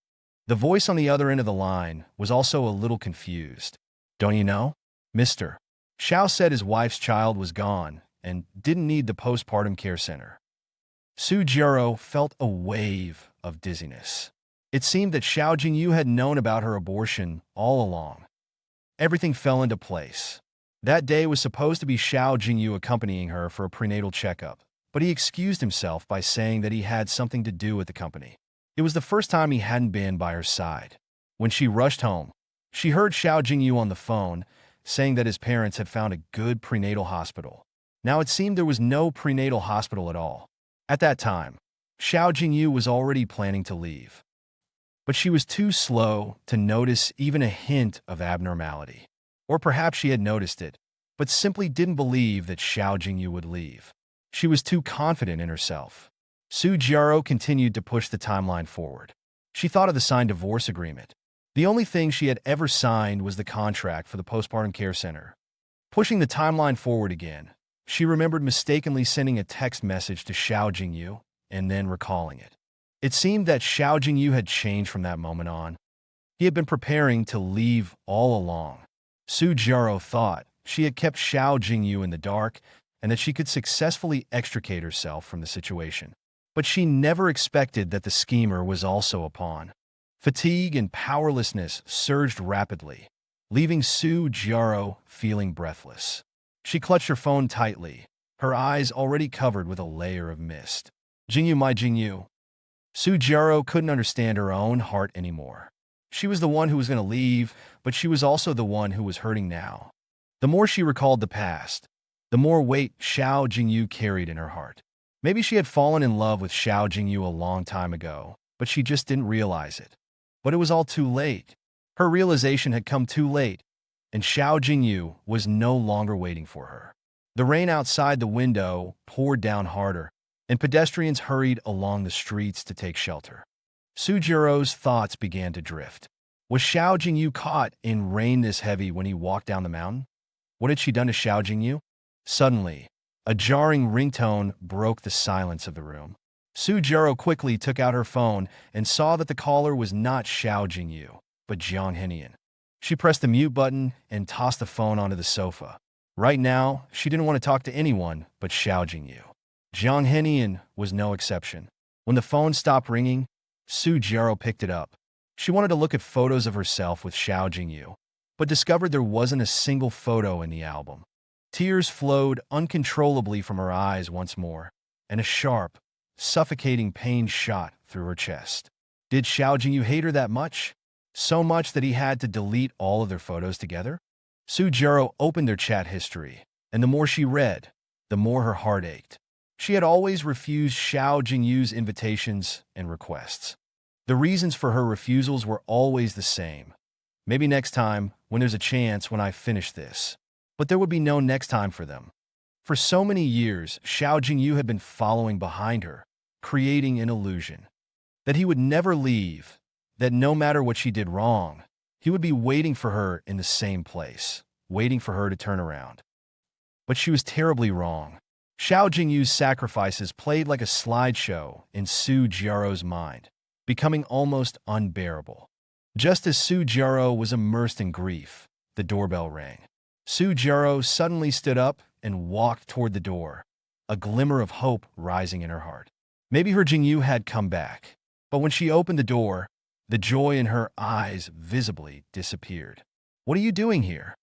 The voice on the other end of the line was also a little confused. "Don't you know? Mr. Xiao said his wife's child was gone and didn't need the postpartum care center." Sujiro felt a wave of dizziness. It seemed that Xiao Jingyu had known about her abortion all along. Everything fell into place. That day was supposed to be Xiao Jingyu accompanying her for a prenatal checkup, but he excused himself by saying that he had something to do with the company. It was the first time he hadn't been by her side. When she rushed home, she heard Xiao Jingyu on the phone saying that his parents had found a good prenatal hospital. Now it seemed there was no prenatal hospital at all. At that time, Xiao Jingyu was already planning to leave. But she was too slow to notice even a hint of abnormality. Or perhaps she had noticed it, but simply didn't believe that Xiao Jingyu would leave. She was too confident in herself. Sujiro continued to push the timeline forward. She thought of the signed divorce agreement. The only thing she had ever signed was the contract for the postpartum care center. Pushing the timeline forward again, she remembered mistakenly sending a text message to Xiao Jingyu and then recalling it. It seemed that Xiao Jingyu had changed from that moment on. He had been preparing to leave all along. Sujiro thought she had kept Xiao Jingyu in the dark and that she could successfully extricate herself from the situation. But she never expected that the schemer was also a pawn. Fatigue and powerlessness surged rapidly, leaving Sujiro feeling breathless. She clutched her phone tightly, her eyes already covered with a layer of mist. "Jingyu, my Jingyu." Sujiro couldn't understand her own heart anymore. She was the one who was going to leave, but she was also the one who was hurting now. The more she recalled the past, the more weight Xiao Jingyu carried in her heart. Maybe she had fallen in love with Xiao Jingyu a long time ago, but she just didn't realize it. But it was all too late. Her realization had come too late, and Xiao Jingyu was no longer waiting for her. The rain outside the window poured down harder, and pedestrians hurried along the streets to take shelter. Sujiro's thoughts began to drift. Was Xiao Jingyu caught in rain this heavy when he walked down the mountain? What had she done to Xiao Jingyu? Suddenly, A jarring ringtone broke the silence of the room. Su Jiro quickly took out her phone and saw that the caller was not Xiao Jingyu, but Jiang Henian. She pressed the mute button and tossed the phone onto the sofa. Right now, she didn't want to talk to anyone but Xiao Jingyu. Jiang Henian was no exception. When the phone stopped ringing, Su Jiro picked it up. She wanted to look at photos of herself with Xiao Jingyu, but discovered there wasn't a single photo in the album. Tears flowed uncontrollably from her eyes once more, and a sharp, suffocating pain shot through her chest. Did Xiao Jingyu hate her that much? So much that he had to delete all of their photos together? Su Jiro opened their chat history, and the more she read, the more her heart ached. She had always refused Xiao Jingyu's invitations and requests. The reasons for her refusals were always the same. Maybe next time, when there's a chance, when I finish this. But there would be no next time for them. For so many years, Xiao Jingyu had been following behind her, creating an illusion that he would never leave, that no matter what she did wrong, he would be waiting for her in the same place, waiting for her to turn around. But she was terribly wrong. Xiao Jingyu's sacrifices played like a slideshow in Su Jiro's mind, becoming almost unbearable. Just as Su Jiro was immersed in grief, the doorbell rang. Su Jiro suddenly stood up and walked toward the door, a glimmer of hope rising in her heart. Maybe her Jingyu had come back, but when she opened the door, the joy in her eyes visibly disappeared. "What are you doing here?"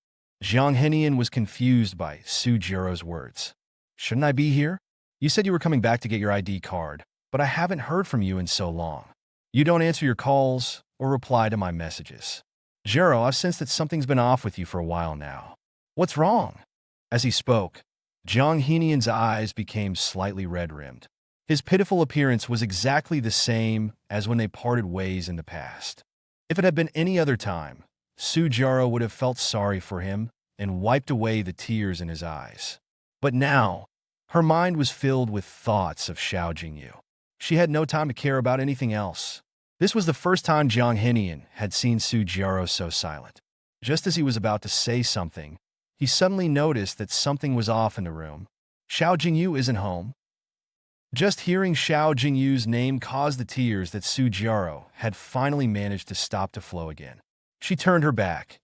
Jiang Henian was confused by Su Jiro's words. "Shouldn't I be here? You said you were coming back to get your ID card, but I haven't heard from you in so long. You don't answer your calls or reply to my messages. Jiro, I've sensed that something's been off with you for a while now. What's wrong?" As he spoke, Jiang Henian's eyes became slightly red-rimmed. His pitiful appearance was exactly the same as when they parted ways in the past. If it had been any other time, Su Jiro would have felt sorry for him and wiped away the tears in his eyes. But now, her mind was filled with thoughts of Xiao Jingyu. She had no time to care about anything else. This was the first time Jiang Henian had seen Su Jiro so silent. Just as he was about to say something, he suddenly noticed that something was off in the room. "Xiao Jingyu isn't home." Just hearing Xiao Jingyu's name caused the tears that Su Jiro had finally managed to stop to flow again. She turned her back,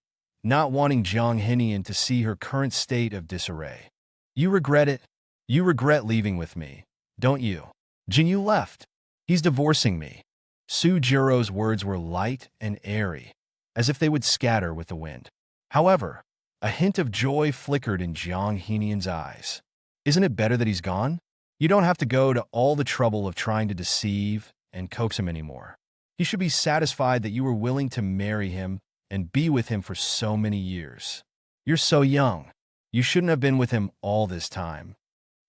not wanting Jiang Henian to see her current state of disarray. "You regret it? You regret leaving with me, don't you?" "Jingyu left. He's divorcing me." Su Jiro's words were light and airy, as if they would scatter with the wind. However, a hint of joy flickered in Jiang Henian's eyes. "Isn't it better that he's gone? You don't have to go to all the trouble of trying to deceive and coax him anymore. He should be satisfied that you were willing to marry him and be with him for so many years. You're so young. You shouldn't have been with him all this time."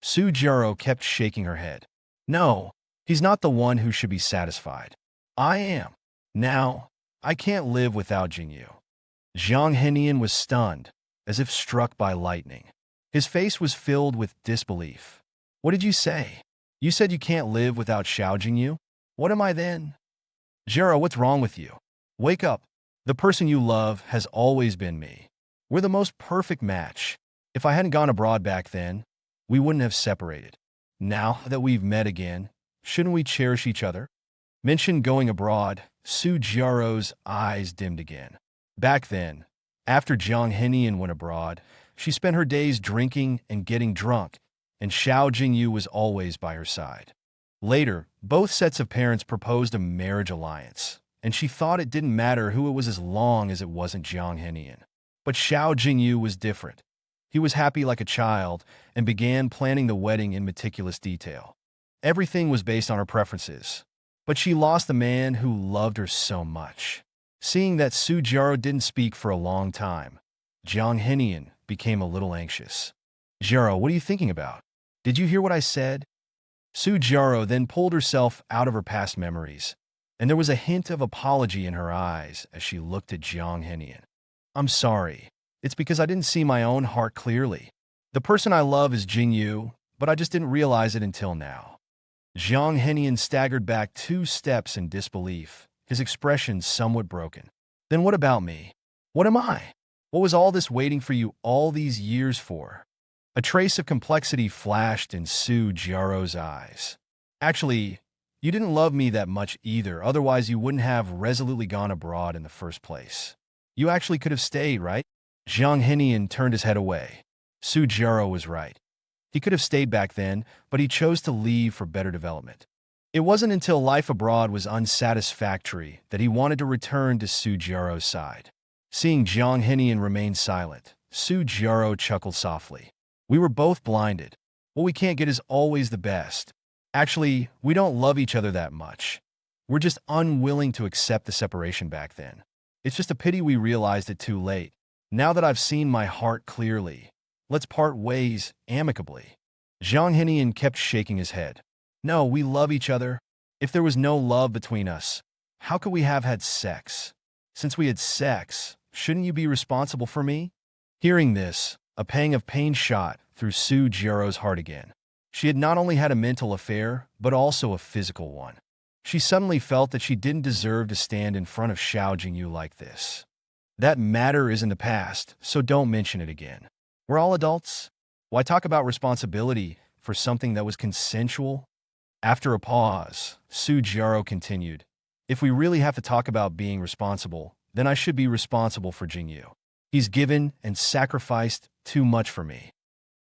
Su Jiro kept shaking her head. "No, he's not the one who should be satisfied. I am. Now, I can't live without Jingyu." Jiang Henian was stunned, as if struck by lightning. His face was filled with disbelief. "What did you say? You said you can't live without Xiao Jingyu? What am I then?" "Jiro, what's wrong with you? Wake up. The person you love has always been me. We're the most perfect match. If I hadn't gone abroad back then, we wouldn't have separated. Now that we've met again, shouldn't we cherish each other?" Mention going abroad, Su Jiro's eyes dimmed again. Back then, after Jiang Henian went abroad, she spent her days drinking and getting drunk, and Xiao Jingyu was always by her side. Later, both sets of parents proposed a marriage alliance, and she thought it didn't matter who it was as long as it wasn't Jiang Henian. But Xiao Jingyu was different. He was happy like a child and began planning the wedding in meticulous detail. Everything was based on her preferences, but she lost the man who loved her so much. Seeing that Su Jiro didn't speak for a long time, Jiang Henian became a little anxious. "Jiro, what are you thinking about? Did you hear what I said?" Su Jiro then pulled herself out of her past memories, and there was a hint of apology in her eyes as she looked at Jiang Henian. "I'm sorry. It's because I didn't see my own heart clearly. The person I love is Jingyu, but I just didn't realize it until now." Jiang Henian staggered back 2 steps in disbelief, his expression somewhat broken. "Then what about me? What am I? What was all this waiting for you all these years for?" A trace of complexity flashed in Su Jiaro's eyes. Actually, you didn't love me that much either, otherwise you wouldn't have resolutely gone abroad in the first place. You actually could have stayed, right? Zhang Henian turned his head away. Su Jiaro was right. He could have stayed back then, but he chose to leave for better development. It wasn't until life abroad was unsatisfactory that he wanted to return to Su Jiaro's side. Seeing Zhang Henian remain silent, Su Jiaro chuckled softly. We were both blinded. What we can't get is always the best. Actually, we don't love each other that much. We're just unwilling to accept the separation back then. It's just a pity we realized it too late. Now that I've seen my heart clearly, let's part ways amicably. Zhang Henian kept shaking his head. No, we love each other. If there was no love between us, how could we have had sex? Since we had sex, shouldn't you be responsible for me? Hearing this, a pang of pain shot through Su Jiaro's heart again. She had not only had a mental affair, but also a physical one. She suddenly felt that she didn't deserve to stand in front of Xiao Jingyu like this. That matter is in the past, so don't mention it again. We're all adults. Why talk about responsibility for something that was consensual? After a pause, Su Jiaro continued, if we really have to talk about being responsible, then I should be responsible for Jingyu. He's given and sacrificed too much for me.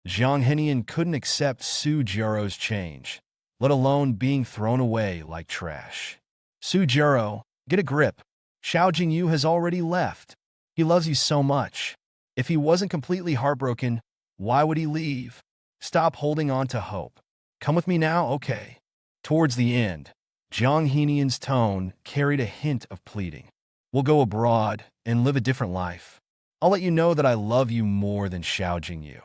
Zhang Henian couldn't accept Su Jiaro's change, let alone being thrown away like trash. Su Jiaro, get a grip. Xiao Jingyu has already left. He loves you so much. If he wasn't completely heartbroken, why would he leave? Stop holding on to hope. Come with me now, okay? Towards the end, Zhang Henian's tone carried a hint of pleading. We'll go abroad and live a different life. I'll let you know that I love you more than Xiao Jingyu.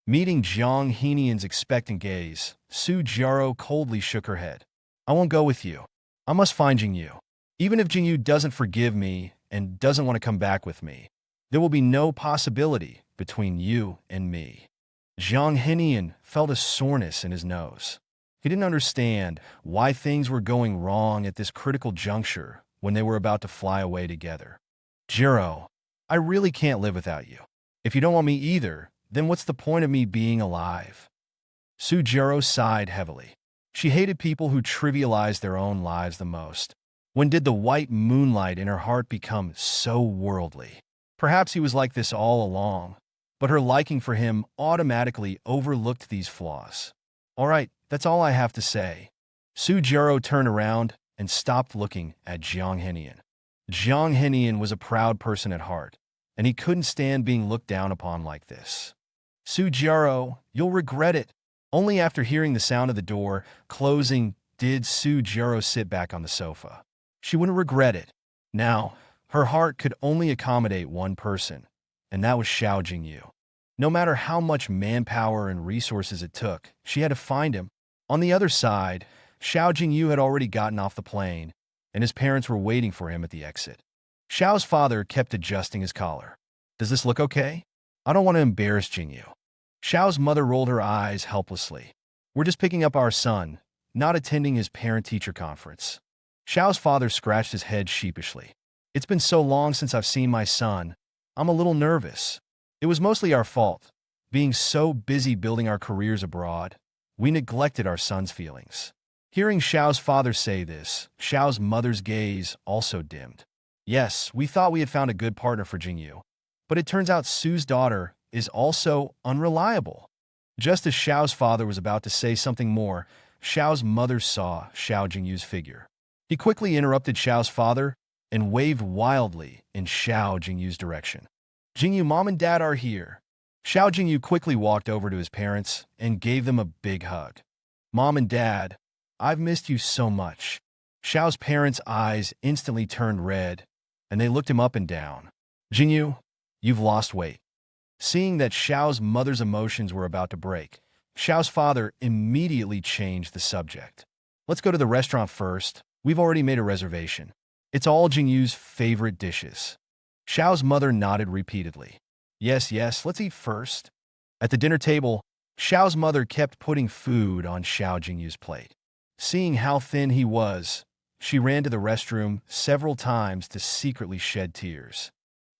Meeting Zhang Henian's expectant gaze, Su Jiaro coldly shook her head. I won't go with you. I must find Jingyu. Even if Jingyu doesn't forgive me and doesn't want to come back with me, there will be no possibility between you and me. Zhang Henian felt a soreness in his nose. He didn't understand why things were going wrong at this critical juncture when they were about to fly away together. Jiro, I really can't live without you. If you don't want me either, then what's the point of me being alive? Su Jiaro sighed heavily. She hated people who trivialized their own lives the most. When did the white moonlight in her heart become so worldly? Perhaps he was like this all along, but her liking for him automatically overlooked these flaws. All right, that's all I have to say. Su Jiaro turned around and stopped looking at Zhang Henian. Zhang Henian was a proud person at heart, and he couldn't stand being looked down upon like this. Su Jiaro, you'll regret it. Only after hearing the sound of the door closing did Su Jiaro sit back on the sofa. She wouldn't regret it. Now, her heart could only accommodate one person, and that was Xiao Jingyu. No matter how much manpower and resources it took, she had to find him. On the other side, Xiao Jingyu had already gotten off the plane, and his parents were waiting for him at the exit. Xiao's father kept adjusting his collar. Does this look okay? I don't want to embarrass Jingyu. Xiao's mother rolled her eyes helplessly. We're just picking up our son, not attending his parent-teacher conference. Xiao's father scratched his head sheepishly. It's been so long since I've seen my son. I'm a little nervous. It was mostly our fault. Being so busy building our careers abroad, we neglected our son's feelings. Hearing Xiao's father say this, Xiao's mother's gaze also dimmed. Yes, we thought we had found a good partner for Jingyu, but it turns out Su's daughter is also unreliable. Just as Xiao's father was about to say something more, Xiao's mother saw Xiao Jingyu's figure. He quickly interrupted Xiao's father and waved wildly in Xiao Jingyu's direction. Jingyu, Mom and Dad are here. Xiao Jingyu quickly walked over to his parents and gave them a big hug. Mom and Dad, I've missed you so much. Xiao's parents' eyes instantly turned red, and they looked him up and down. Jingyu, you've lost weight. Seeing that Xiao's mother's emotions were about to break, Xiao's father immediately changed the subject. Let's go to the restaurant first. We've already made a reservation. It's all Jingyu's favorite dishes. Xiao's mother nodded repeatedly. Yes, let's eat first. At the dinner table, Xiao's mother kept putting food on Xiao Jingyu's plate. Seeing how thin he was, she ran to the restroom several times to secretly shed tears.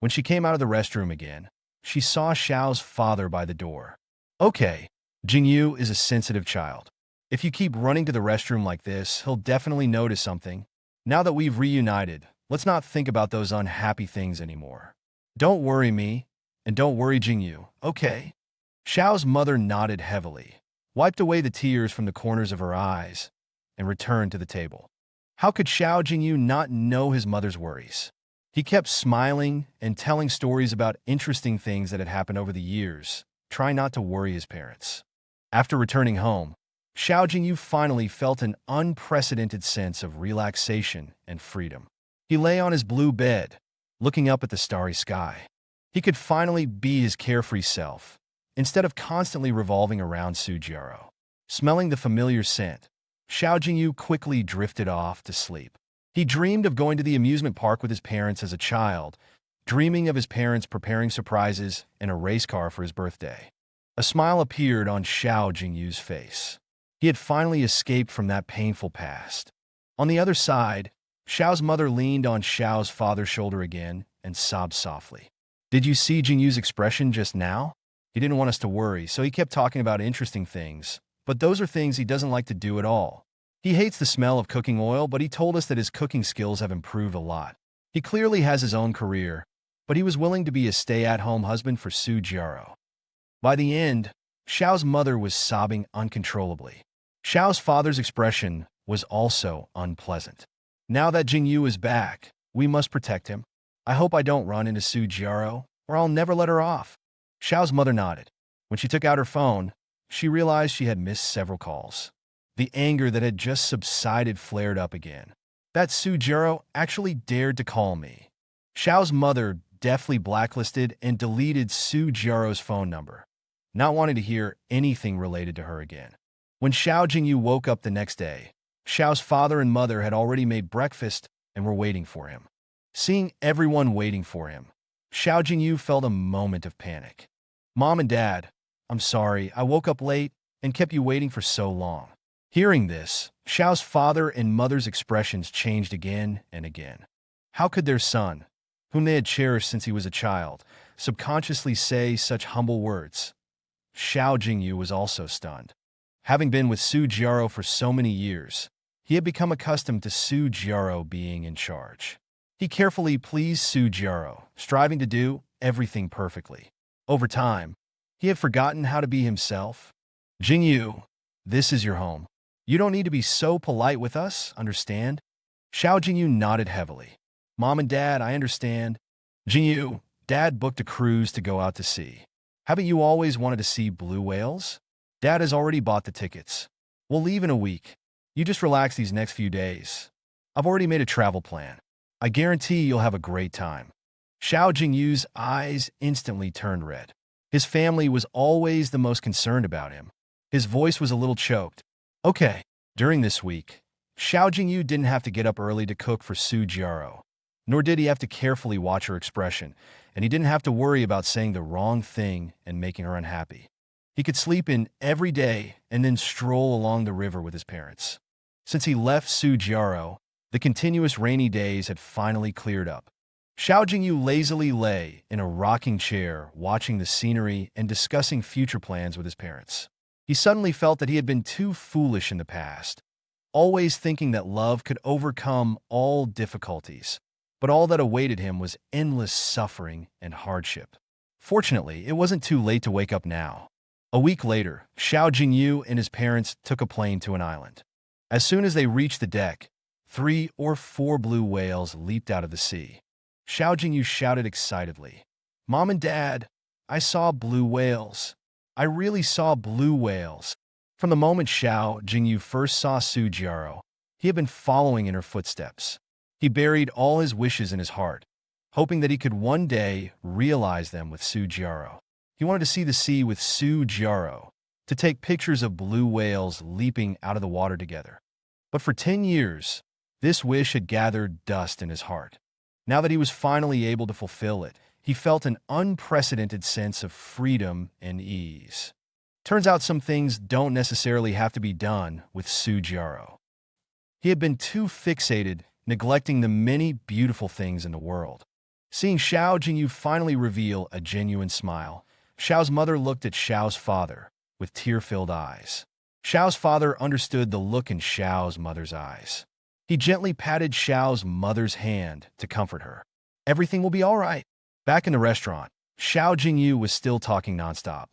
When she came out of the restroom again, she saw Xiao's father by the door. Okay, Jingyu is a sensitive child. If you keep running to the restroom like this, he'll definitely notice something. Now that we've reunited, let's not think about those unhappy things anymore. Don't worry me, and don't worry Jingyu, okay? Xiao's mother nodded heavily, wiped away the tears from the corners of her eyes, and returned to the table. How could Xiao Jingyu not know his mother's worries? He kept smiling and telling stories about interesting things that had happened over the years, trying not to worry his parents. After returning home, Xiao Jingyu finally felt an unprecedented sense of relaxation and freedom. He lay on his blue bed, looking up at the starry sky. He could finally be his carefree self, instead of constantly revolving around Sujiaro. Smelling the familiar scent, Xiao Jingyu quickly drifted off to sleep. He dreamed of going to the amusement park with his parents as a child, dreaming of his parents preparing surprises and a race car for his birthday. A smile appeared on Xiao Jingyu's face. He had finally escaped from that painful past. On the other side, Xiao's mother leaned on Xiao's father's shoulder again and sobbed softly. Did you see Jingyu's expression just now? He didn't want us to worry, so he kept talking about interesting things, but those are things he doesn't like to do at all. He hates the smell of cooking oil, but he told us that his cooking skills have improved a lot. He clearly has his own career, but he was willing to be a stay-at-home husband for Sujiaro. By the end, Xiao's mother was sobbing uncontrollably. Xiao's father's expression was also unpleasant. Now that Jingyu is back, we must protect him. I hope I don't run into Sujiaro, or I'll never let her off. Xiao's mother nodded. When she took out her phone, she realized she had missed several calls. The anger that had just subsided flared up again. That Sujiaro actually dared to call me. Xiao's mother deftly blacklisted and deleted Sujiaro's phone number, not wanting to hear anything related to her again. When Xiao Jingyu woke up the next day, Xiao's father and mother had already made breakfast and were waiting for him. Seeing everyone waiting for him, Xiao Jingyu felt a moment of panic. Mom and Dad, I'm sorry, I woke up late and kept you waiting for so long. Hearing this, Xiao's father and mother's expressions changed again and again. How could their son, whom they had cherished since he was a child, subconsciously say such humble words? Xiao Jingyu was also stunned. Having been with Sujiaro for so many years, he had become accustomed to Sujiaro being in charge. He carefully pleased Sujiaro, striving to do everything perfectly. Over time, he had forgotten how to be himself. Jingyu, this is your home. You don't need to be so polite with us, understand? Xiao Jingyu nodded heavily. Mom and Dad, I understand. Jingyu, Dad booked a cruise to go out to sea. Haven't you always wanted to see blue whales? Dad has already bought the tickets. We'll leave in a week. You just relax these next few days. I've already made a travel plan. I guarantee you'll have a great time. Xiao Jingyu's eyes instantly turned red. His family was always the most concerned about him. His voice was a little choked. Okay. During this week, Xiao Jingyu didn't have to get up early to cook for Sujiaro, nor did he have to carefully watch her expression, and he didn't have to worry about saying the wrong thing and making her unhappy. He could sleep in every day and then stroll along the river with his parents. Since he left Sujiaro, the continuous rainy days had finally cleared up. Xiao Jingyu lazily lay in a rocking chair, watching the scenery and discussing future plans with his parents. He suddenly felt that he had been too foolish in the past, always thinking that love could overcome all difficulties, but all that awaited him was endless suffering and hardship. Fortunately, it wasn't too late to wake up now. A week later, Xiao Jingyu and his parents took a plane to an island. As soon as they reached the deck, 3 or 4 blue whales leaped out of the sea. Xiao Jingyu shouted excitedly, Mom and Dad, I saw blue whales. I really saw blue whales. From the moment Xiao Jingyu first saw Sujiaro, he had been following in her footsteps. He buried all his wishes in his heart, hoping that he could one day realize them with Sujiaro. He wanted to see the sea with Sujiaro, to take pictures of blue whales leaping out of the water together. But for 10 years, this wish had gathered dust in his heart. Now that he was finally able to fulfill it, he felt an unprecedented sense of freedom and ease. Turns out some things don't necessarily have to be done with Sujiaro. He had been too fixated, neglecting the many beautiful things in the world. Seeing Xiao Jingyu finally reveal a genuine smile, Xiao's mother looked at Xiao's father with tear-filled eyes. Xiao's father understood the look in Xiao's mother's eyes. He gently patted Xiao's mother's hand to comfort her. Everything will be all right. Back in the restaurant, Xiao Jingyu was still talking nonstop.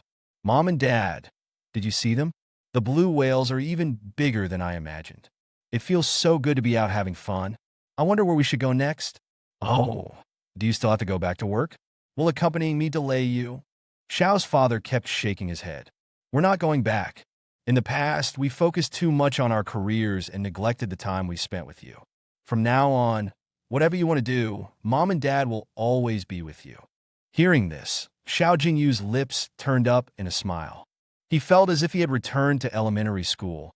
Mom and Dad, did you see them? The blue whales are even bigger than I imagined. It feels so good to be out having fun. I wonder where we should go next. Oh, do you still have to go back to work? Will accompanying me delay you? Xiao's father kept shaking his head. We're not going back. In the past, we focused too much on our careers and neglected the time we spent with you. From now on, whatever you want to do, Mom and Dad will always be with you. Hearing this, Xiao Jingyu's lips turned up in a smile. He felt as if he had returned to elementary school,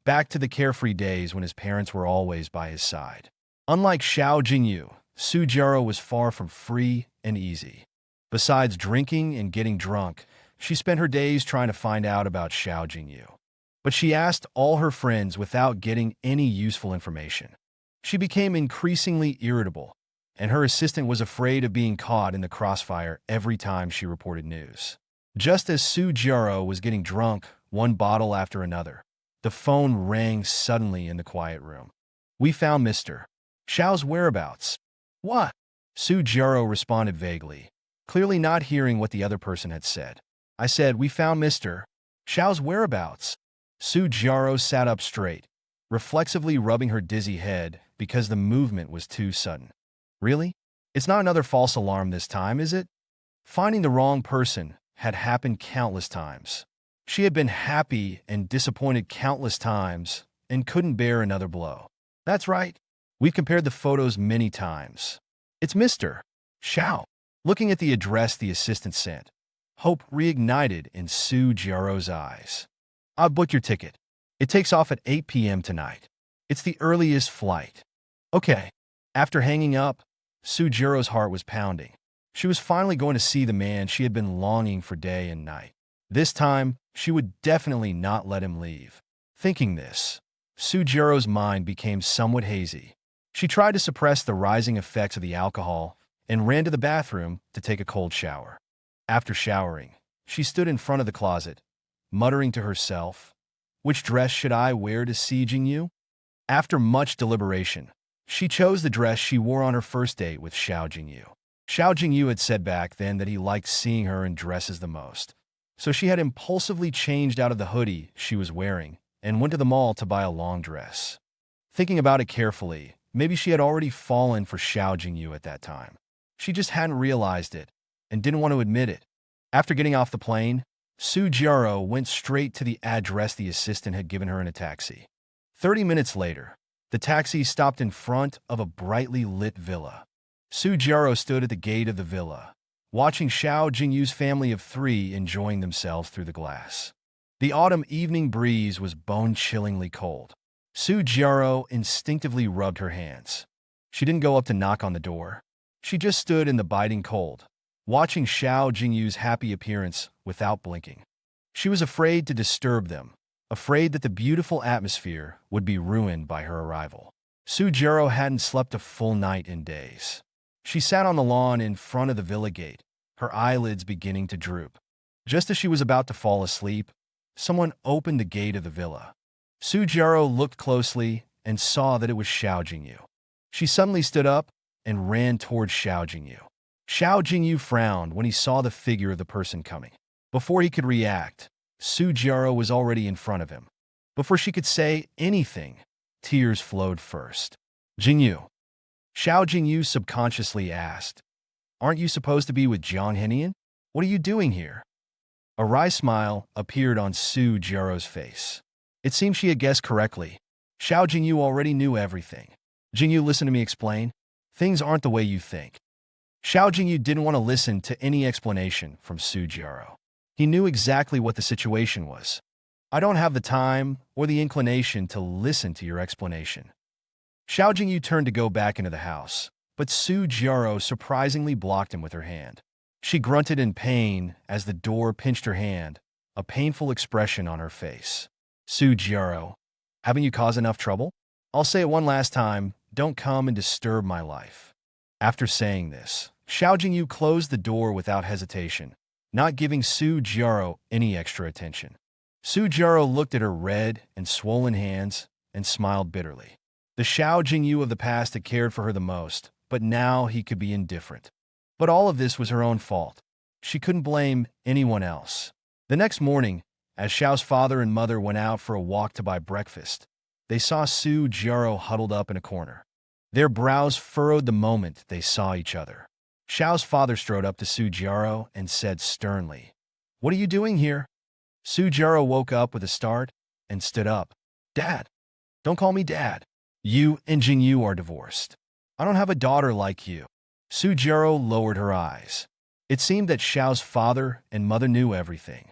back to the carefree days when his parents were always by his side. Unlike Xiao Jingyu, Su Jiaro was far from free and easy. Besides drinking and getting drunk, she spent her days trying to find out about Xiao Jingyu. But she asked all her friends without getting any useful information. She became increasingly irritable, and her assistant was afraid of being caught in the crossfire every time she reported news. Just as Su Jiaro was getting drunk, one bottle after another, the phone rang suddenly in the quiet room. We found Mr. Xiao's whereabouts. What? Su Jiaro responded vaguely, clearly not hearing what the other person had said. I said, we found Mr. Xiao's whereabouts. Su Jiaro sat up straight, reflexively rubbing her dizzy head because the movement was too sudden. Really? It's not another false alarm this time, is it? Finding the wrong person had happened countless times. She had been happy and disappointed countless times and couldn't bear another blow. That's right. We've compared the photos many times. It's Mr. Xiao. Looking at the address the assistant sent, hope reignited in Su Jiaro's eyes. I've booked your ticket. It takes off at 8 p.m. tonight. It's the earliest flight. Okay. After hanging up, Su Jiaro's heart was pounding. She was finally going to see the man she had been longing for day and night. This time, she would definitely not let him leave. Thinking this, Su Jiaro's mind became somewhat hazy. She tried to suppress the rising effects of the alcohol and ran to the bathroom to take a cold shower. After showering, she stood in front of the closet, muttering to herself, which dress should I wear to see Jingyu? After much deliberation, she chose the dress she wore on her first date with Xiao Jingyu. Xiao Jingyu had said back then that he liked seeing her in dresses the most, so she had impulsively changed out of the hoodie she was wearing and went to the mall to buy a long dress. Thinking about it carefully, maybe she had already fallen for Xiao Jingyu at that time. She just hadn't realized it and didn't want to admit it. After getting off the plane, Su Jiaro went straight to the address the assistant had given her in a taxi. 30 minutes later, the taxi stopped in front of a brightly lit villa. Su Jiaro stood at the gate of the villa, watching Xiao Jingyu's family of 3 enjoying themselves through the glass. The autumn evening breeze was bone-chillingly cold. Su Jiaro instinctively rubbed her hands. She didn't go up to knock on the door. She just stood in the biting cold, watching Xiao Jingyu's happy appearance without blinking. She was afraid to disturb them, afraid that the beautiful atmosphere would be ruined by her arrival. Su Jiaro hadn't slept a full night in days. She sat on the lawn in front of the villa gate, her eyelids beginning to droop. Just as she was about to fall asleep, someone opened the gate of the villa. Su Jiaro looked closely and saw that it was Xiao Jingyu. She suddenly stood up and ran towards Xiao Jingyu. Xiao Jingyu frowned when he saw the figure of the person coming. Before he could react, Su Jiaro was already in front of him. Before she could say anything, tears flowed first. Jingyu. Xiao Jingyu subconsciously asked, aren't you supposed to be with Jiang Henian? What are you doing here? A wry smile appeared on Su Jiaro's face. It seemed she had guessed correctly. Xiao Jingyu already knew everything. Jingyu, listen to me explain. Things aren't the way you think. Xiao Jingyu didn't want to listen to any explanation from Su Jiaro. He knew exactly what the situation was. I don't have the time or the inclination to listen to your explanation. Xiao Jingyu turned to go back into the house, but Su Jiaro surprisingly blocked him with her hand. She grunted in pain as the door pinched her hand, a painful expression on her face. Su Jiaro, haven't you caused enough trouble? I'll say it one last time, don't come and disturb my life. After saying this, Xiao Jingyu closed the door without hesitation, not giving Su Jiaro any extra attention. Su Jiaro looked at her red and swollen hands and smiled bitterly. The Xiao Jingyu of the past had cared for her the most, but now he could be indifferent. But all of this was her own fault. She couldn't blame anyone else. The next morning, as Xiao's father and mother went out for a walk to buy breakfast, they saw Su Jiaro huddled up in a corner. Their brows furrowed the moment they saw each other. Xiao's father strode up to Su Jiaro and said sternly, "What are you doing here?" Su Jiaro woke up with a start and stood up. "Dad, don't call me Dad. You and Jingyu are divorced. I don't have a daughter like you." Su Jiaro lowered her eyes. It seemed that Xiao's father and mother knew everything.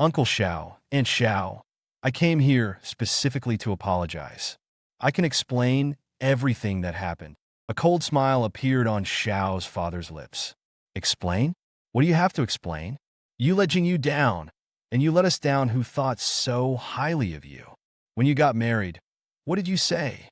"Uncle Xiao, Aunt Xiao, I came here specifically to apologize. I can explain everything that happened." A cold smile appeared on Xiao's father's lips. "Explain? What do you have to explain? You let Jingyu down, and you let us down who thought so highly of you. When you got married, what did you say?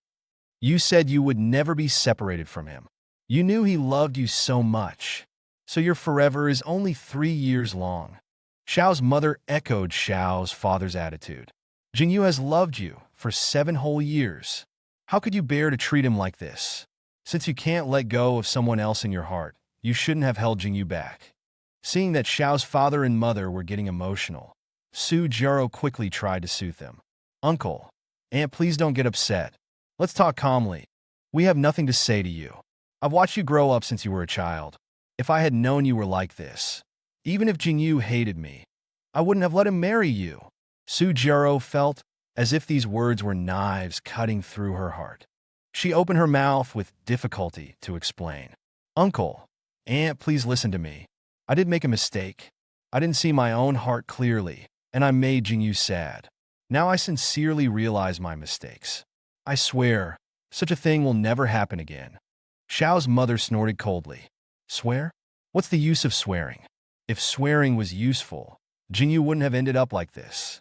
You said you would never be separated from him. You knew he loved you so much. So your forever is only 3 years long." Xiao's mother echoed Xiao's father's attitude. "Jingyu has loved you for 7 whole years. How could you bear to treat him like this? Since you can't let go of someone else in your heart, you shouldn't have held Jingyu back." Seeing that Xiao's father and mother were getting emotional, Su Jiaro quickly tried to soothe them. "Uncle, Aunt, please don't get upset. Let's talk calmly. We have nothing to say to you. I've watched you grow up since you were a child. If I had known you were like this, even if Jingyu hated me, I wouldn't have let him marry you." Su Jiaro felt as if these words were knives cutting through her heart. She opened her mouth with difficulty to explain. "Uncle, Aunt, please listen to me. I did make a mistake. I didn't see my own heart clearly, and I made Jingyu sad. Now I sincerely realize my mistakes. I swear, such a thing will never happen again." Xiao's mother snorted coldly. "Swear? What's the use of swearing? If swearing was useful, Jingyu wouldn't have ended up like this."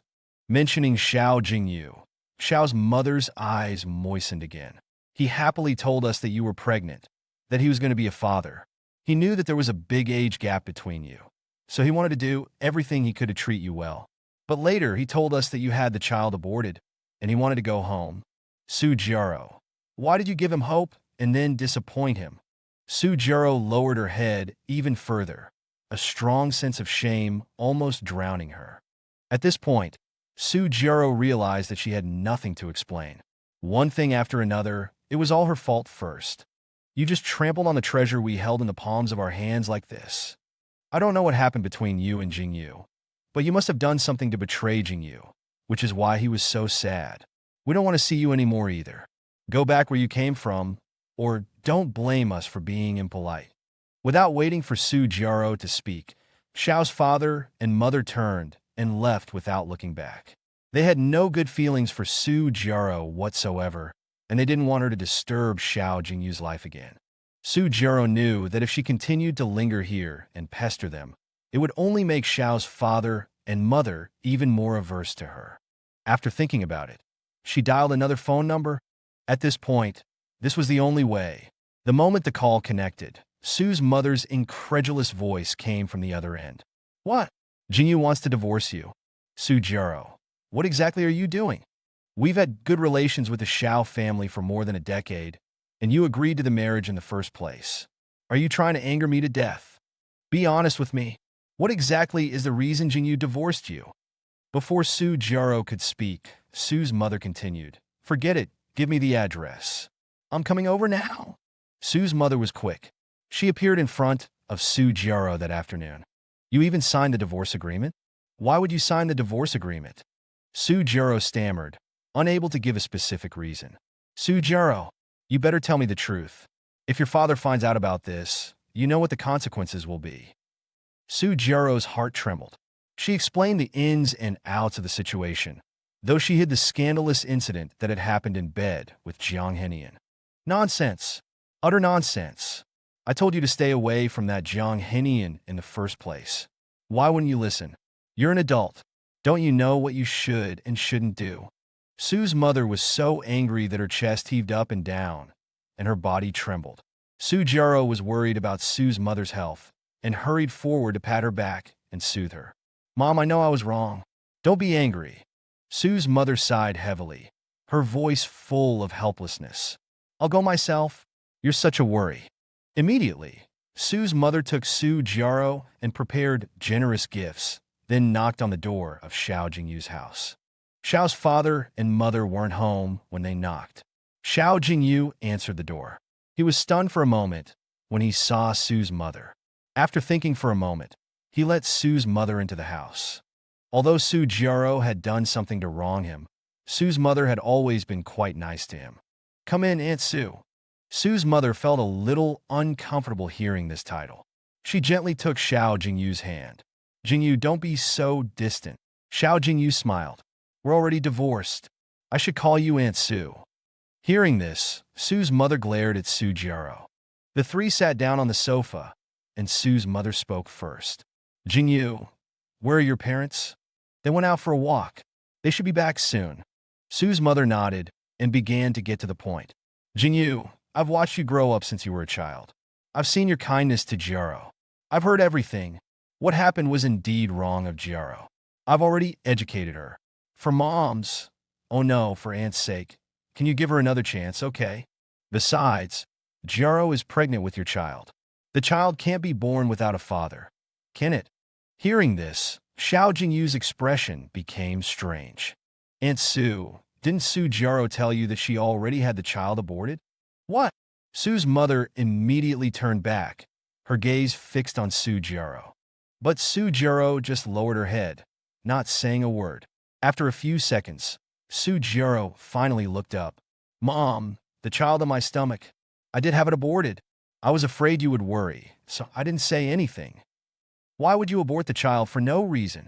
Mentioning Xiao Jingyu, Xiao's mother's eyes moistened again. "He happily told us that you were pregnant, that he was going to be a father. He knew that there was a big age gap between you, so he wanted to do everything he could to treat you well. But later he told us that you had the child aborted, and he wanted to go home." Su Jiaro, why did you give him hope and then disappoint him? Su Jiaro lowered her head even further, a strong sense of shame almost drowning her. At this point, Su Jiaro realized that she had nothing to explain. One thing after another, it was all her fault first. "You just trampled on the treasure we held in the palms of our hands like this. I don't know what happened between you and Jingyu, but you must have done something to betray Jingyu, which is why he was so sad. We don't want to see you anymore either. Go back where you came from, or don't blame us for being impolite." Without waiting for Su Jiaro to speak, Xiao's father and mother turned and left without looking back. They had no good feelings for Su Jiaro whatsoever, and they didn't want her to disturb Xiao Jingyu's life again. Su Jiaro knew that if she continued to linger here and pester them, it would only make Xiao's father and mother even more averse to her. After thinking about it, she dialed another phone number. At this point, this was the only way. The moment the call connected, Su's mother's incredulous voice came from the other end. "What? Jingyu wants to divorce you." "Su Jiaro, what exactly are you doing? We've had good relations with the Xiao family for more than a decade, and you agreed to the marriage in the first place. Are you trying to anger me to death? Be honest with me. What exactly is the reason Jingyu divorced you?" Before Su Jiaro could speak, Su's mother continued, "Forget it. Give me the address. I'm coming over now." Su's mother was quick. She appeared in front of Su Jiaro that afternoon. "You even signed the divorce agreement? Why would you sign the divorce agreement?" Su Jiaro stammered, unable to give a specific reason. "Su Jiaro, you better tell me the truth. If your father finds out about this, you know what the consequences will be." Su Jiaro's heart trembled. She explained the ins and outs of the situation, though she hid the scandalous incident that had happened in bed with Jiang Henian. "Nonsense. Utter nonsense. I told you to stay away from that Jiang Henian in the first place. Why wouldn't you listen? You're an adult. Don't you know what you should and shouldn't do?" Su's mother was so angry that her chest heaved up and down, and her body trembled. Su Jiaro was worried about Su's mother's health and hurried forward to pat her back and soothe her. Mom, I know I was wrong. Don't be angry. Sue's mother sighed heavily, her voice full of helplessness. I'll go myself. You're such a worry. Immediately, Sue's mother took Su Jiaro and prepared generous gifts, then knocked on the door of Xiao Jingyu's house. Xiao's father and mother weren't home when they knocked. Xiao Jingyu answered the door. He was stunned for a moment when he saw Sue's mother. After thinking for a moment, he let Sue's mother into the house. Although Su Jiaro had done something to wrong him, Sue's mother had always been quite nice to him. Come in, Aunt Sue. Sue's mother felt a little uncomfortable hearing this title. She gently took Xiao Jingyu's hand. Jingyu, don't be so distant. Xiao Jingyu smiled. We're already divorced. I should call you Aunt Sue. Hearing this, Sue's mother glared at Su Jiaro. The three sat down on the sofa, and Sue's mother spoke first. Jingyu, where are your parents? They went out for a walk. They should be back soon. Sue's mother nodded and began to get to the point. Jingyu, I've watched you grow up since you were a child. I've seen your kindness to Jiaro. I've heard everything. What happened was indeed wrong of Jiaro. I've already educated her. For Mom's, oh no, for Aunt's sake, can you give her another chance, okay? Besides, Jiaro is pregnant with your child. The child can't be born without a father, can it? Hearing this, Xiao Jingyu's expression became strange. Aunt Sue, didn't Su Jiaro tell you that she already had the child aborted? What? Sue's mother immediately turned back, her gaze fixed on Su Jiaro. But Su Jiaro just lowered her head, not saying a word. After a few seconds, Su Jiaro finally looked up. Mom, the child in my stomach. I did have it aborted. I was afraid you would worry, so I didn't say anything. Why would you abort the child for no reason?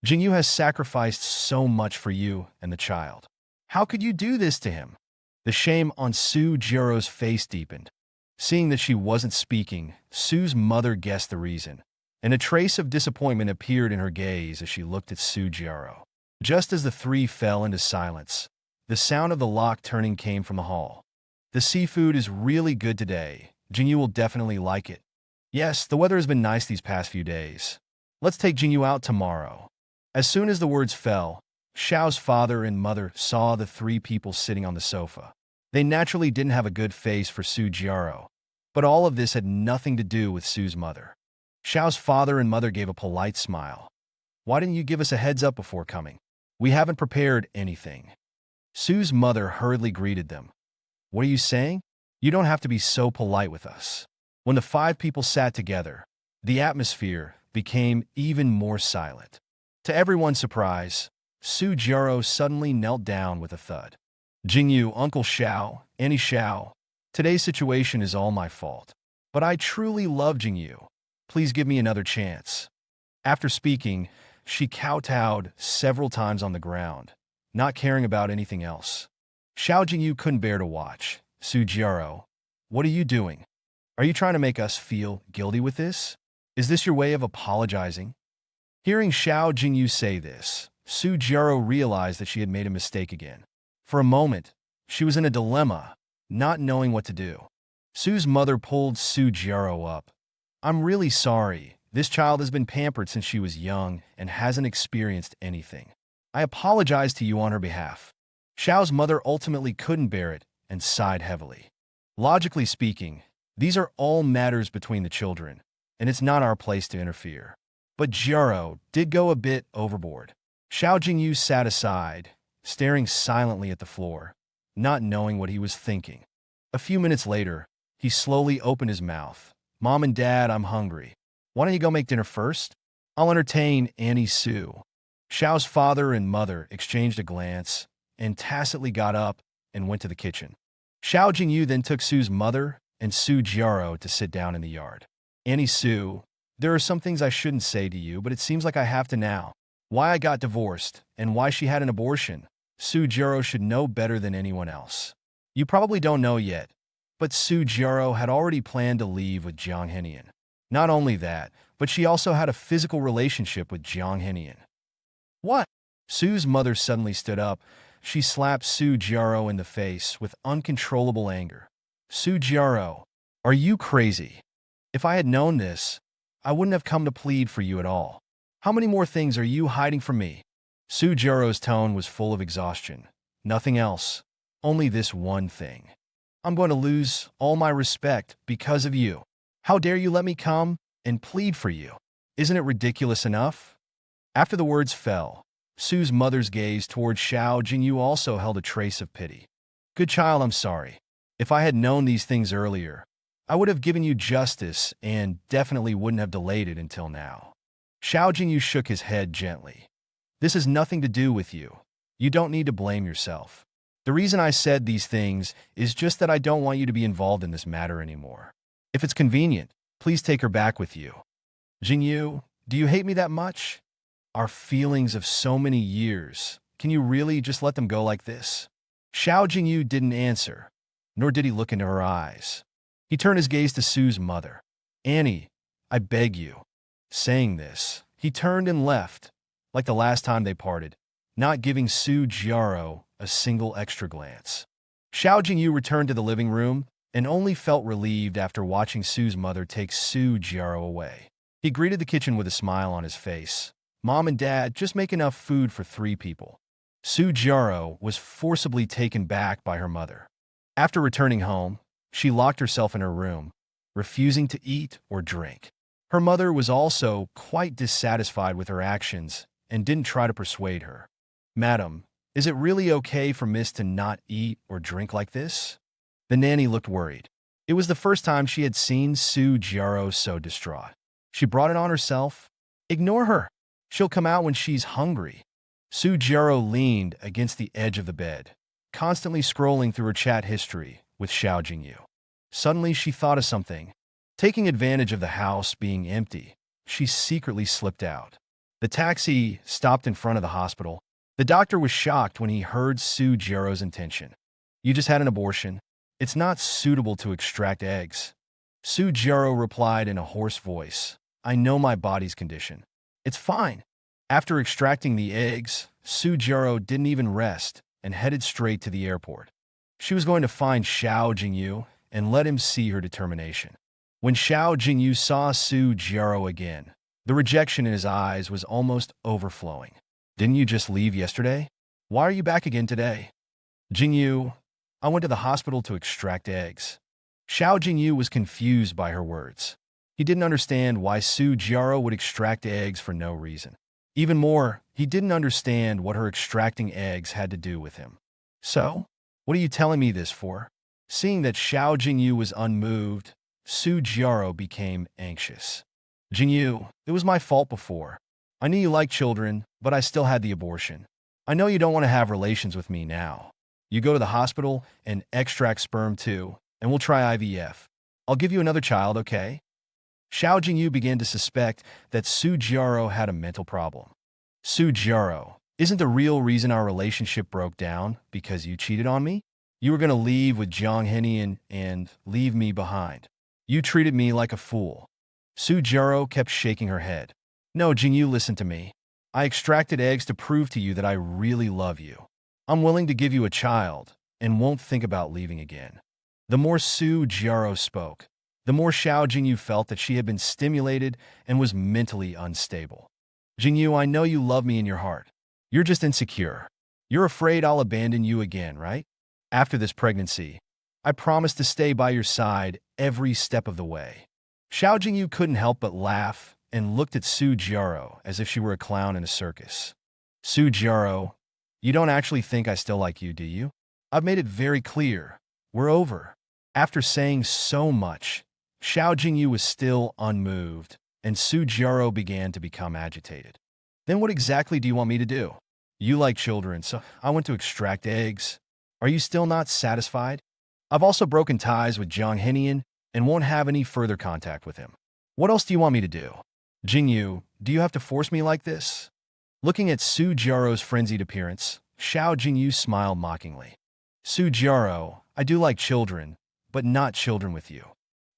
Jingyu has sacrificed so much for you and the child. How could you do this to him? The shame on Su Jiaro's face deepened. Seeing that she wasn't speaking, Sue's mother guessed the reason, and a trace of disappointment appeared in her gaze as she looked at Su Jiaro. Just as the three fell into silence, the sound of the lock turning came from the hall. The seafood is really good today. Jingyu will definitely like it. Yes, the weather has been nice these past few days. Let's take Jingyu out tomorrow. As soon as the words fell, Xiao's father and mother saw the three people sitting on the sofa. They naturally didn't have a good face for Su Jiaro, but all of this had nothing to do with Sue's mother. Xiao's father and mother gave a polite smile. Why didn't you give us a heads up before coming? We haven't prepared anything. Sue's mother hurriedly greeted them. What are you saying? You don't have to be so polite with us. When the five people sat together, the atmosphere became even more silent. To everyone's surprise, Su Jiaro suddenly knelt down with a thud. Jingyu, Uncle Xiao, Auntie Xiao, today's situation is all my fault. But I truly love Jingyu. Please give me another chance. After speaking, she kowtowed several times on the ground, not caring about anything else. Xiao Jingyu couldn't bear to watch. Su Jiaro, what are you doing? Are you trying to make us feel guilty with this? Is this your way of apologizing? Hearing Xiao Jingyu say this, Su Jiaro realized that she had made a mistake again. For a moment, she was in a dilemma, not knowing what to do. Sue's mother pulled Su Jiaro up. I'm really sorry. This child has been pampered since she was young and hasn't experienced anything. I apologize to you on her behalf. Xiao's mother ultimately couldn't bear it and sighed heavily. Logically speaking, these are all matters between the children, and it's not our place to interfere. But Jiaro did go a bit overboard. Xiao Jingyu sat aside, staring silently at the floor, not knowing what he was thinking. A few minutes later, he slowly opened his mouth. Mom and Dad, I'm hungry. Why don't you go make dinner first? I'll entertain Auntie Sue. Xiao's father and mother exchanged a glance and tacitly got up and went to the kitchen. Xiao Jingyu then took Sue's mother and Su Jiaro to sit down in the yard. Auntie Sue, there are some things I shouldn't say to you, but it seems like I have to now. Why I got divorced and why she had an abortion. Su Jiaro should know better than anyone else. You probably don't know yet, but Su Jiaro had already planned to leave with Jiang Henian. Not only that, but she also had a physical relationship with Jiang Henian. What? Sue's mother suddenly stood up. She slapped Su Jiaro in the face with uncontrollable anger. Su Jiaro, are you crazy? If I had known this, I wouldn't have come to plead for you at all. How many more things are you hiding from me? Su Jiro's tone was full of exhaustion. Nothing else. Only this one thing. I'm going to lose all my respect because of you. How dare you let me come and plead for you? Isn't it ridiculous enough? After the words fell, Su's mother's gaze toward Xiao Jingyu also held a trace of pity. Good child, I'm sorry. If I had known these things earlier, I would have given you justice and definitely wouldn't have delayed it until now. Xiao Jingyu shook his head gently. This has nothing to do with you. You don't need to blame yourself. The reason I said these things is just that I don't want you to be involved in this matter anymore. If it's convenient, please take her back with you. Jingyu, do you hate me that much? Our feelings of so many years. Can you really just let them go like this? Xiao Jingyu didn't answer, nor did he look into her eyes. He turned his gaze to Su's mother. Annie, I beg you. Saying this, he turned and left, like the last time they parted, not giving Su Jiro a single extra glance. Xiao Jingyu returned to the living room and only felt relieved after watching Su's mother take Su Jiro away. He greeted the kitchen with a smile on his face. Mom and Dad just make enough food for 3 people. Su Jiro was forcibly taken back by her mother. After returning home, she locked herself in her room, refusing to eat or drink. Her mother was also quite dissatisfied with her actions and didn't try to persuade her. Madam, is it really okay for Miss to not eat or drink like this? The nanny looked worried. It was the first time she had seen Su Jiro so distraught. She brought it on herself. Ignore her. She'll come out when she's hungry. Su Jiro leaned against the edge of the bed, constantly scrolling through her chat history with Xiao Jingyu. Suddenly, she thought of something. Taking advantage of the house being empty, she secretly slipped out. The taxi stopped in front of the hospital. The doctor was shocked when he heard Su Jiro's intention. You just had an abortion. It's not suitable to extract eggs. Su Jiro replied in a hoarse voice. I know my body's condition. It's fine. After extracting the eggs, Su Jiro didn't even rest and headed straight to the airport. She was going to find Xiao Jingyu and let him see her determination. When Xiao Jingyu saw Su Jiro again, the rejection in his eyes was almost overflowing. Didn't you just leave yesterday? Why are you back again today? Jingyu, I went to the hospital to extract eggs. Xiao Jingyu was confused by her words. He didn't understand why Su Jiro would extract eggs for no reason. Even more, he didn't understand what her extracting eggs had to do with him. So, what are you telling me this for? Seeing that Xiao Jingyu was unmoved, Su Jiro became anxious. Jingyu, it was my fault before. I knew you liked children, but I still had the abortion. I know you don't want to have relations with me now. You go to the hospital and extract sperm too, and we'll try IVF. I'll give you another child, okay? Xiao Jingyu began to suspect that Su Jiro had a mental problem. Su Jiro, isn't the real reason our relationship broke down because you cheated on me? You were going to leave with Jiang Henian and leave me behind. You treated me like a fool. Su Jiro kept shaking her head. No, Jingyu, listen to me. I extracted eggs to prove to you that I really love you. I'm willing to give you a child and won't think about leaving again. The more Su Jiro spoke, the more Xiao Jingyu felt that she had been stimulated and was mentally unstable. Jingyu, I know you love me in your heart. You're just insecure. You're afraid I'll abandon you again, right? After this pregnancy, I promise to stay by your side every step of the way. Xiao Jingyu couldn't help but laugh and looked at Su Jiro as if she were a clown in a circus. Su Jiro, you don't actually think I still like you, do you? I've made it very clear. We're over. After saying so much, Xiao Jingyu was still unmoved, and Su Jiro began to become agitated. Then what exactly do you want me to do? You like children, so I went to extract eggs. Are you still not satisfied? I've also broken ties with Jiang Henian and won't have any further contact with him. What else do you want me to do? Jingyu, do you have to force me like this? Looking at Su Jiro's frenzied appearance, Xiao Jingyu smiled mockingly. Su Jiro, I do like children, but not children with you.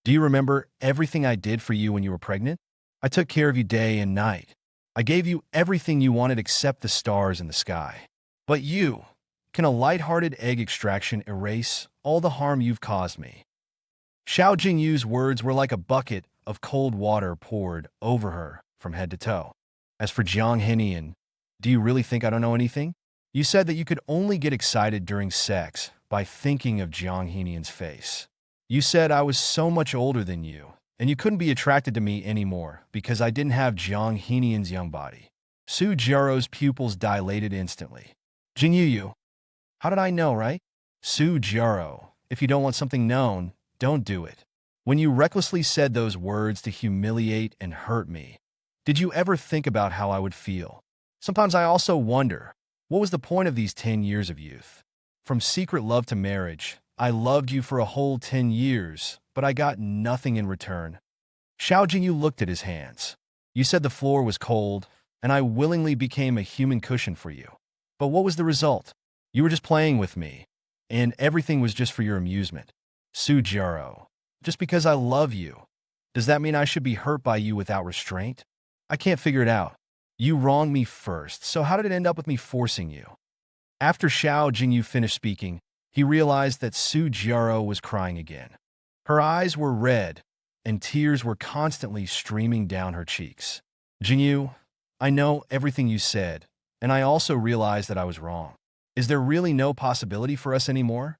Do you remember everything I did for you when you were pregnant? I took care of you day and night. I gave you everything you wanted except the stars in the sky. But you, can a light-hearted egg extraction erase all the harm you've caused me? Xiao Jingyu's words were like a bucket of cold water poured over her from head to toe. As for Jiang Hinian, do you really think I don't know anything? You said that you could only get excited during sex by thinking of Jiang Hinian's face. You said I was so much older than you, and you couldn't be attracted to me anymore because I didn't have Jiang Hinian's young body. Su Jiao's pupils dilated instantly. Jingyu, how did I know, right? Su Jiao, if you don't want something known, don't do it. When you recklessly said those words to humiliate and hurt me, did you ever think about how I would feel? Sometimes I also wonder, what was the point of these 10 years of youth? From secret love to marriage, I loved you for a whole 10 years, but I got nothing in return. Xiao Jingyu looked at his hands. You said the floor was cold, and I willingly became a human cushion for you. But what was the result? You were just playing with me, and everything was just for your amusement. Su Jiao, just because I love you, does that mean I should be hurt by you without restraint? I can't figure it out. You wronged me first, so how did it end up with me forcing you? After Xiao Jingyu finished speaking, he realized that Su Jiao was crying again. Her eyes were red, and tears were constantly streaming down her cheeks. Jingyu, I know everything you said, and I also realize that I was wrong. Is there really no possibility for us anymore?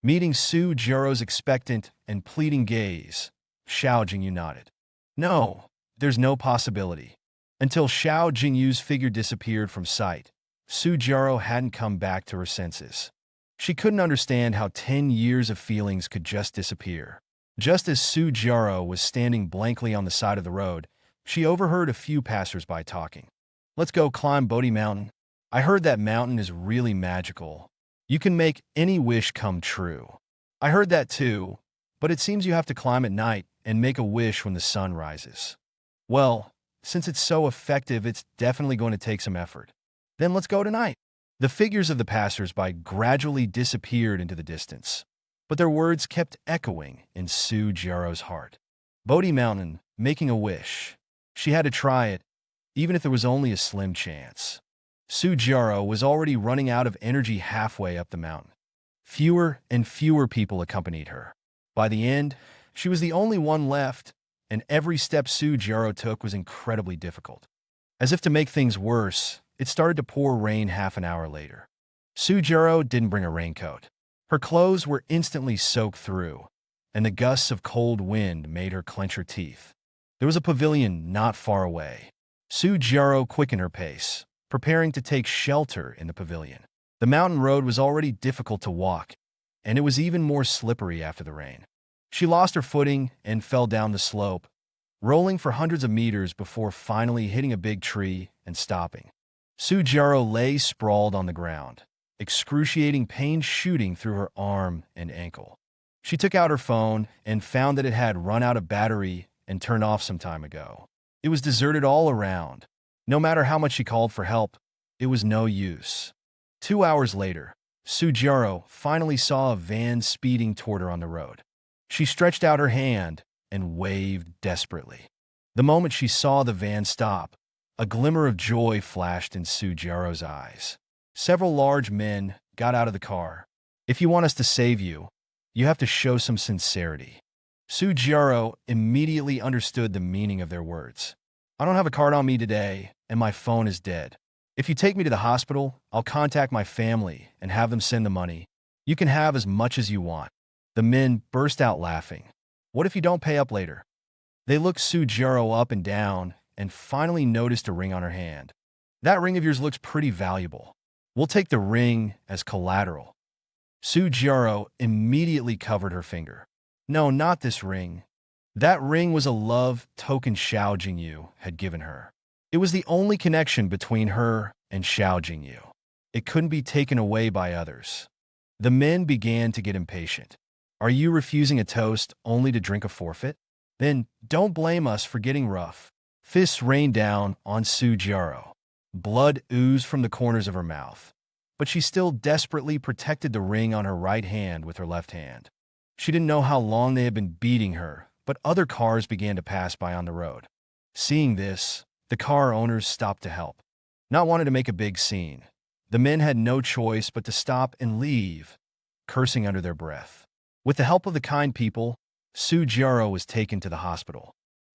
Meeting Su Jiao's expectant and pleading gaze, Xiao Jingyu nodded. No, there's no possibility. Until Xiao Jingyu's figure disappeared from sight, Su Jiao hadn't come back to her senses. She couldn't understand how 10 years of feelings could just disappear. Just as Su Jiao was standing blankly on the side of the road, she overheard a few passers-by talking. Let's go climb Bodhi Mountain. I heard that mountain is really magical. You can make any wish come true. I heard that too, but it seems you have to climb at night and make a wish when the sun rises. Well, since it's so effective, it's definitely going to take some effort. Then let's go tonight. The figures of the passers-by gradually disappeared into the distance, but their words kept echoing in Su Jiao's heart. Bodhi Mountain, making a wish. She had to try it, even if there was only a slim chance. Su Jiao was already running out of energy halfway up the mountain. Fewer and fewer people accompanied her. By the end, she was the only one left, and every step Su Jiao took was incredibly difficult. As if to make things worse, it started to pour rain half an hour later. Su Jiao didn't bring a raincoat. Her clothes were instantly soaked through, and the gusts of cold wind made her clench her teeth. There was a pavilion not far away. Su Jiao quickened her pace, preparing to take shelter in the pavilion. The mountain road was already difficult to walk, and it was even more slippery after the rain. She lost her footing and fell down the slope, rolling for hundreds of meters before finally hitting a big tree and stopping. Su Jiao lay sprawled on the ground, excruciating pain shooting through her arm and ankle. She took out her phone and found that it had run out of battery and turned off some time ago. It was deserted all around. No matter how much she called for help, it was no use. 2 hours later, Su Jiao finally saw a van speeding toward her on the road. She stretched out her hand and waved desperately. The moment she saw the van stop, a glimmer of joy flashed in Su Jiao's eyes. Several large men got out of the car. If you want us to save you, you have to show some sincerity. Su Jiao immediately understood the meaning of their words. I don't have a card on me today, and my phone is dead. If you take me to the hospital, I'll contact my family and have them send the money. You can have as much as you want. The men burst out laughing. What if you don't pay up later? They looked Su Jiao up and down and finally noticed a ring on her hand. That ring of yours looks pretty valuable. We'll take the ring as collateral. Su Jiao immediately covered her finger. No, not this ring. That ring was a love token Xiao Jingyu had given her. It was the only connection between her and Xiao Jingyu. It couldn't be taken away by others. The men began to get impatient. Are you refusing a toast only to drink a forfeit? Then don't blame us for getting rough. Fists rained down on Su Jiao. Blood oozed from the corners of her mouth. But she still desperately protected the ring on her right hand with her left hand. She didn't know how long they had been beating her, but other cars began to pass by on the road. Seeing this, the car owners stopped to help. Not wanting to make a big scene, the men had no choice but to stop and leave, cursing under their breath. With the help of the kind people, Su Jiao was taken to the hospital.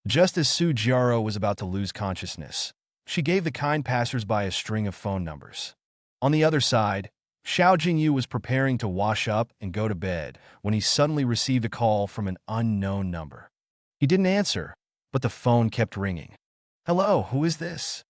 Just as Su Jiao was about to lose consciousness, She gave the kind passersby a string of phone numbers. On the other side, Xiao Jingyu was preparing to wash up and go to bed when he suddenly received a call from an unknown number. He didn't answer, but the phone kept ringing. "Hello, who is this?"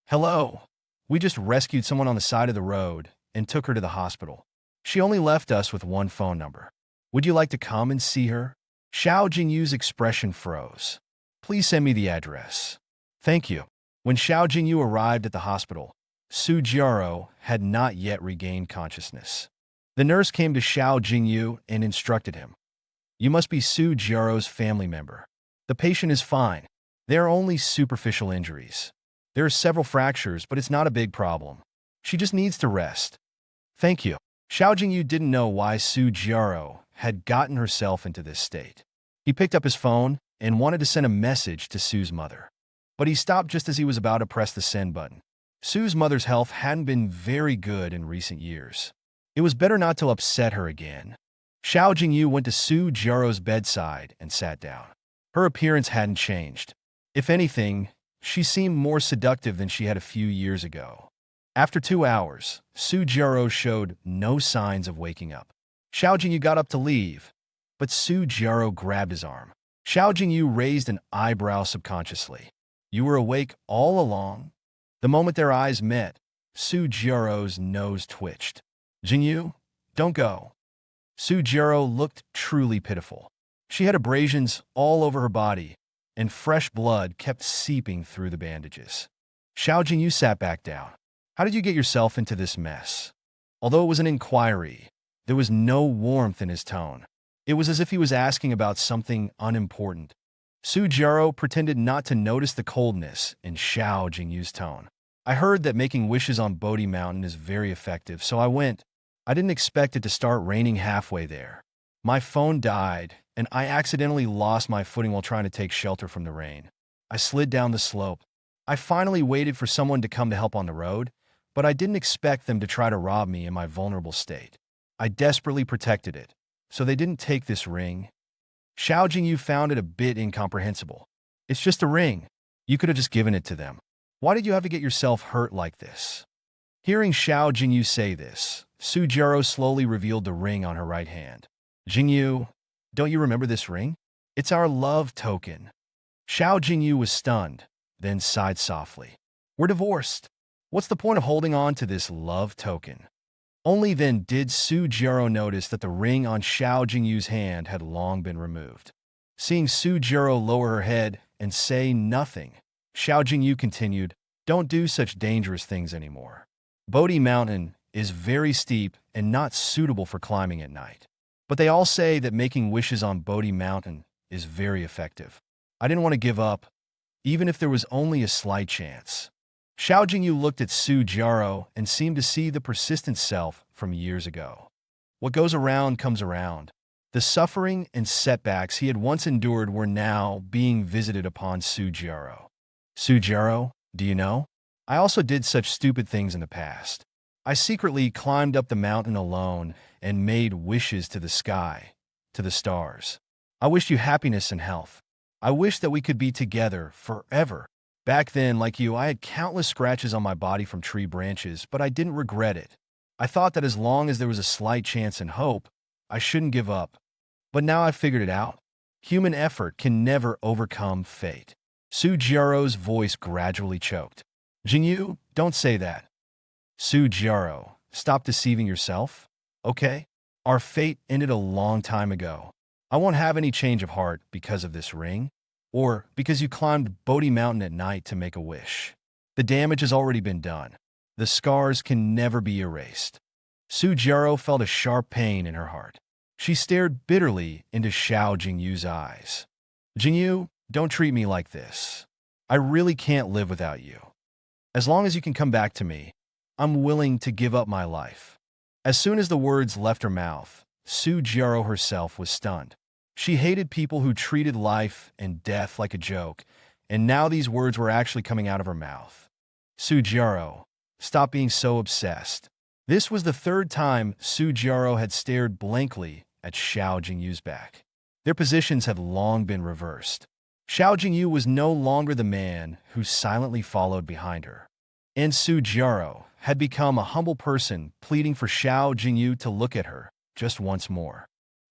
"Hello. We just rescued someone on the side of the road and took her to the hospital. She only left us with one phone number. Would you like to come and see her?" Xiao Jingyu's expression froze. "Please send me the address." "Thank you." When Xiao Jingyu arrived at the hospital, Su Jiaro had not yet regained consciousness. The nurse came to Xiao Jingyu and instructed him. "You must be Su Jiaro's family member. The patient is fine. There are only superficial injuries. There are several fractures, but it's not a big problem. She just needs to rest." "Thank you." Xiao Jingyu didn't know why Su Jiaro had gotten herself into this state. He picked up his phone and wanted to send a message to Su's mother. But he stopped just as he was about to press the send button. Su's mother's health hadn't been very good in recent years. It was better not to upset her again. Xiao Jingyu went to Su Jiaro's bedside and sat down. Her appearance hadn't changed. If anything, she seemed more seductive than she had a few years ago. After 2 hours, Su Jiaro showed no signs of waking up. Xiao Jingyu got up to leave, but Su Jiaro grabbed his arm. Xiao Jingyu raised an eyebrow subconsciously. "You were awake all along?" The moment their eyes met, Su Jiaro's nose twitched. "Jingyu, don't go." Su Jiaro looked truly pitiful. She had abrasions all over her body, and fresh blood kept seeping through the bandages. Xiao Jingyu sat back down. "How did you get yourself into this mess?" Although it was an inquiry, there was no warmth in his tone. It was as if he was asking about something unimportant. Su Jiaro pretended not to notice the coldness in Xiao Jingyu's tone. "I heard that making wishes on Bodhi Mountain is very effective, so I went. I didn't expect it to start raining halfway there. My phone died, and I accidentally lost my footing while trying to take shelter from the rain. I slid down the slope. I finally waited for someone to come to help on the road, but I didn't expect them to try to rob me in my vulnerable state. I desperately protected it, so they didn't take this ring." Xiao Jingyu found it a bit incomprehensible. "It's just a ring. You could have just given it to them. Why did you have to get yourself hurt like this?" Hearing Xiao Jingyu say this, Su Jiaro slowly revealed the ring on her right hand. "Jingyu, don't you remember this ring? It's our love token." Xiao Jingyu was stunned, then sighed softly. "We're divorced. What's the point of holding on to this love token?" Only then did Su Jiaro notice that the ring on Xiao Jingyu's hand had long been removed. Seeing Su Jiaro lower her head and say nothing, Xiao Jingyu continued, "Don't do such dangerous things anymore. Bodhi Mountain is very steep and not suitable for climbing at night. But they all say that making wishes on Bodhi Mountain is very effective. I didn't want to give up, even if there was only a slight chance." Xiao Jingyu looked at Su Jiaro and seemed to see the persistent self from years ago. What goes around comes around. The suffering and setbacks he had once endured were now being visited upon Su Jiaro. "Su Jiaro, do you know? I also did such stupid things in the past. I secretly climbed up the mountain alone and made wishes to the sky, to the stars. I wished you happiness and health. I wished that we could be together forever. Back then, like you, I had countless scratches on my body from tree branches, but I didn't regret it. I thought that as long as there was a slight chance and hope, I shouldn't give up. But now I've figured it out. Human effort can never overcome fate." Su Jiaro's voice gradually choked. "Jingyu, don't say that." "Su Jiaro, stop deceiving yourself, okay? Our fate ended a long time ago. I won't have any change of heart because of this ring, or because you climbed Bodhi Mountain at night to make a wish. The damage has already been done. The scars can never be erased." Su Jiaro felt a sharp pain in her heart. She stared bitterly into Xiao Jingyu's eyes. "Jingyu, don't treat me like this. I really can't live without you. As long as you can come back to me, I'm willing to give up my life." As soon as the words left her mouth, Su Jiaro herself was stunned. She hated people who treated life and death like a joke, and now these words were actually coming out of her mouth. "Su Jiaro, stop being so obsessed." This was the third time Su Jiaro had stared blankly at Xiao Jingyu's back. Their positions had long been reversed. Xiao Jingyu was no longer the man who silently followed behind her. And Su Jiaro had become a humble person pleading for Xiao Jingyu to look at her just once more.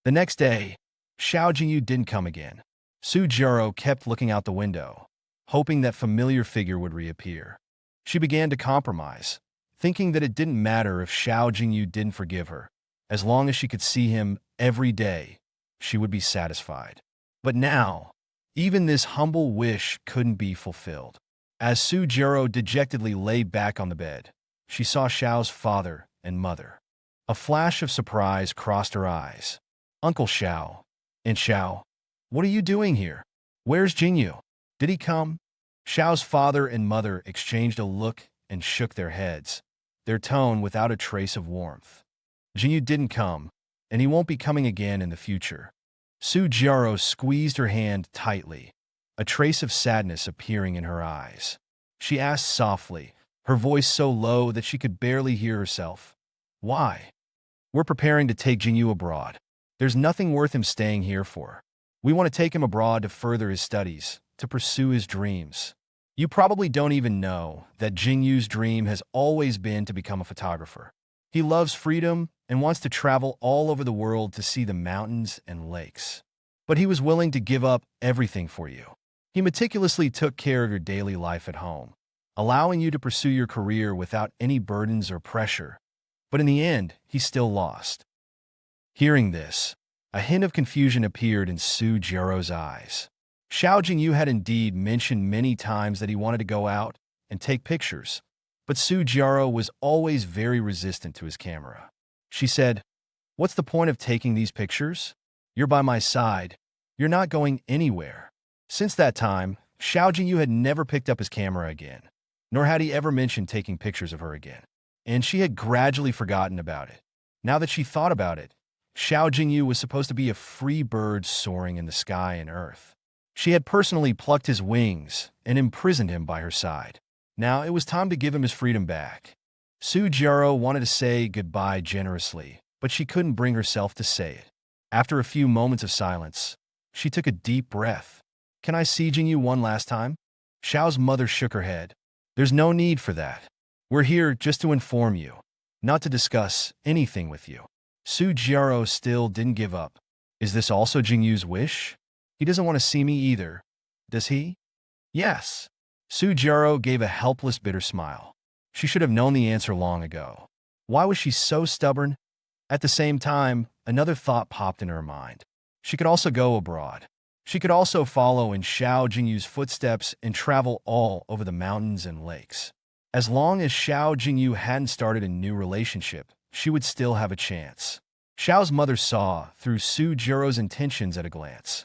The next day, Xiao Jingyu didn't come again. Su Jiaro kept looking out the window, hoping that familiar figure would reappear. She began to compromise, thinking that it didn't matter if Xiao Jingyu didn't forgive her. As long as she could see him every day, she would be satisfied. But now, even this humble wish couldn't be fulfilled. As Su Jiaro dejectedly lay back on the bed, she saw Xiao's father and mother. A flash of surprise crossed her eyes. Uncle Xiao. And Xiao, what are you doing here? Where's Jingyu? Did he come? Xiao's father and mother exchanged a look and shook their heads, their tone without a trace of warmth. Jingyu didn't come, and he won't be coming again in the future. Su Jiaro squeezed her hand tightly, a trace of sadness appearing in her eyes. She asked softly, her voice so low that she could barely hear herself. Why? We're preparing to take Jingyu abroad. There's nothing worth him staying here for. We want to take him abroad to further his studies, to pursue his dreams. You probably don't even know that Jingyu's dream has always been to become a photographer. He loves freedom and wants to travel all over the world to see the mountains and lakes. But he was willing to give up everything for you. He meticulously took care of your daily life at home, allowing you to pursue your career without any burdens or pressure. But in the end, he still lost. Hearing this, a hint of confusion appeared in Su Jiaro's eyes. Xiao Jingyu had indeed mentioned many times that he wanted to go out and take pictures, but Su Jiaro was always very resistant to his camera. She said, "What's the point of taking these pictures? You're by my side. You're not going anywhere." Since that time, Xiao Jingyu had never picked up his camera again, nor had he ever mentioned taking pictures of her again. And she had gradually forgotten about it. Now that she thought about it, Xiao Jingyu was supposed to be a free bird soaring in the sky and earth. She had personally plucked his wings and imprisoned him by her side. Now it was time to give him his freedom back. Su Jiaro wanted to say goodbye generously, but she couldn't bring herself to say it. After a few moments of silence, she took a deep breath. "Can I see Jingyu one last time?" Xiao's mother shook her head. "There's no need for that. We're here just to inform you, not to discuss anything with you." Su Jiaro still didn't give up. "Is this also Jingyu's wish? He doesn't want to see me either, does he?" "Yes." Su Jiaro gave a helpless, bitter smile. She should have known the answer long ago. Why was she so stubborn? At the same time, another thought popped in her mind. She could also go abroad. She could also follow in Xiao Jingyu's footsteps and travel all over the mountains and lakes. As long as Xiao Jingyu hadn't started a new relationship, she would still have a chance. Xiao's mother saw through Su Jiaro's intentions at a glance.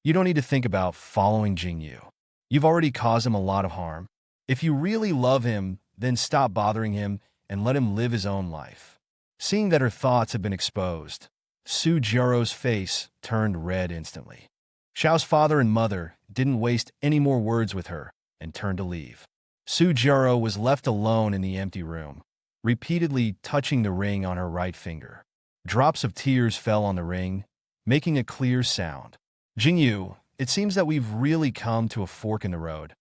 "You don't need to think about following Jingyu. You've already caused him a lot of harm. If you really love him, then stop bothering him and let him live his own life." Seeing that her thoughts had been exposed, Su Jiaro's face turned red instantly. Xiao's father and mother didn't waste any more words with her and turned to leave. Su Jiaro was left alone in the empty room, repeatedly touching the ring on her right finger. Drops of tears fell on the ring, making a clear sound. "Jingyu, it seems that we've really come to a fork in the road."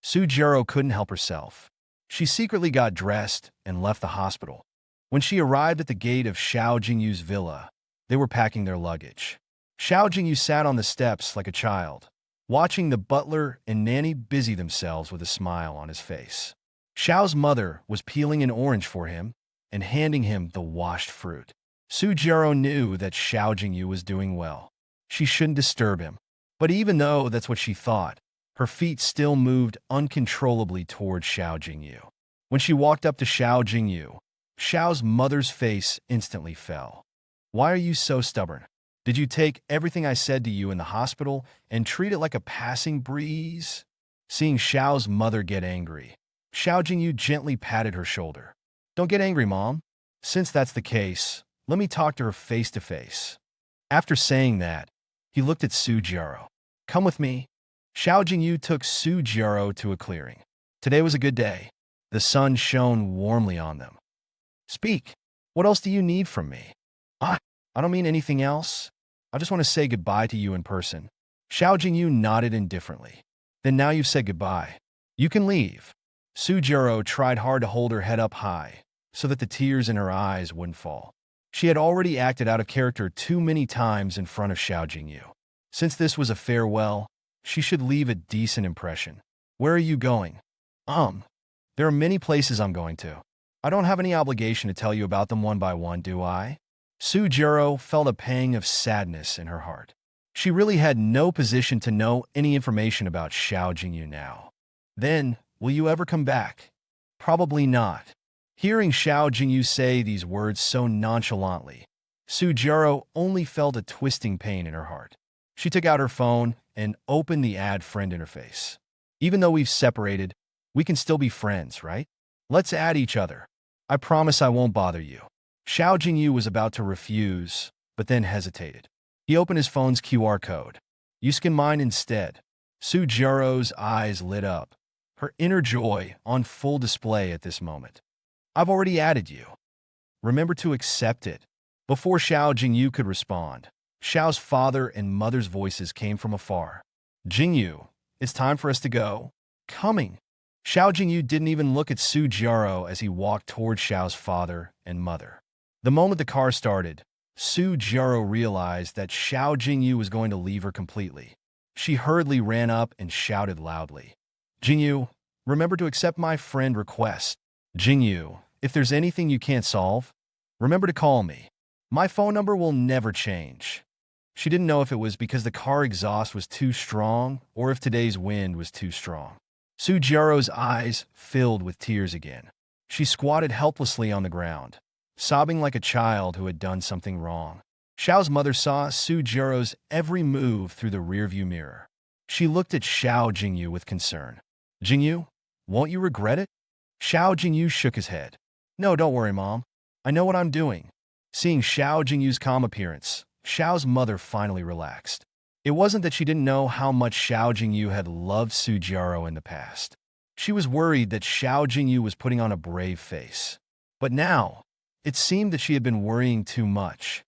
Su Jiaro couldn't help herself. She secretly got dressed and left the hospital. When she arrived at the gate of Xiao Jingyu's villa, they were packing their luggage. Xiao Jingyu sat on the steps like a child, watching the butler and nanny busy themselves with a smile on his face. Xiao's mother was peeling an orange for him and handing him the washed fruit. Su Jiaro knew that Xiao Jingyu was doing well. She shouldn't disturb him. But even though that's what she thought, her feet still moved uncontrollably toward Xiao Jingyu. When she walked up to Xiao Jingyu, Xiao's mother's face instantly fell. "Why are you so stubborn? Did you take everything I said to you in the hospital and treat it like a passing breeze?" Seeing Xiao's mother get angry, Xiao Jingyu gently patted her shoulder. "Don't get angry, Mom. Since that's the case, let me talk to her face to face." After saying that, he looked at Su Jiaro. "Come with me." Xiao Jingyu took Su Jiaro to a clearing. Today was a good day. The sun shone warmly on them. "Speak. What else do you need from me?" I don't mean anything else. I just want to say goodbye to you in person." Xiao Jingyu nodded indifferently. Then now you've said goodbye. You can leave. Sujiro tried hard to hold her head up high, so that the tears in her eyes wouldn't fall. She had already acted out of character too many times in front of Xiao Jingyu. Since this was a farewell, she should leave a decent impression. Where are you going? There are many places I'm going to. I don't have any obligation to tell you about them one by one, do I? Sujiro felt a pang of sadness in her heart. She really had no position to know any information about Xiao Jingyu now. Then, will you ever come back? Probably not. Hearing Xiao Jingyu say these words so nonchalantly, Sujiro only felt a twisting pain in her heart. She took out her phone and opened the add friend interface. Even though we've separated, we can still be friends, right? Let's add each other. I promise I won't bother you. Xiao Jingyu was about to refuse, but then hesitated. He opened his phone's QR code. You scan mine instead. Sujiro's eyes lit up, her inner joy on full display at this moment. I've already added you. Remember to accept it. Before Xiao Jingyu could respond, Xiao's father and mother's voices came from afar. Jingyu, it's time for us to go. Coming. Xiao Jingyu didn't even look at Sujiro as he walked toward Xiao's father and mother. The moment the car started, Sujiro realized that Xiao Jingyu was going to leave her completely. She hurriedly ran up and shouted loudly. Jingyu, remember to accept my friend request. Jingyu, if there's anything you can't solve, remember to call me. My phone number will never change. She didn't know if it was because the car exhaust was too strong or if today's wind was too strong. Sujiro's eyes filled with tears again. She squatted helplessly on the ground, sobbing like a child who had done something wrong. Xiao's mother saw Sujiro's every move through the rearview mirror. She looked at Xiao Jingyu with concern. Jingyu, won't you regret it? Xiao Jingyu shook his head. No, don't worry, Mom. I know what I'm doing. Seeing Xiao Jingyu's calm appearance, Xiao's mother finally relaxed. It wasn't that she didn't know how much Xiao Jingyu had loved Sujiro in the past. She was worried that Xiao Jingyu was putting on a brave face. But now, it seemed that she had been worrying too much.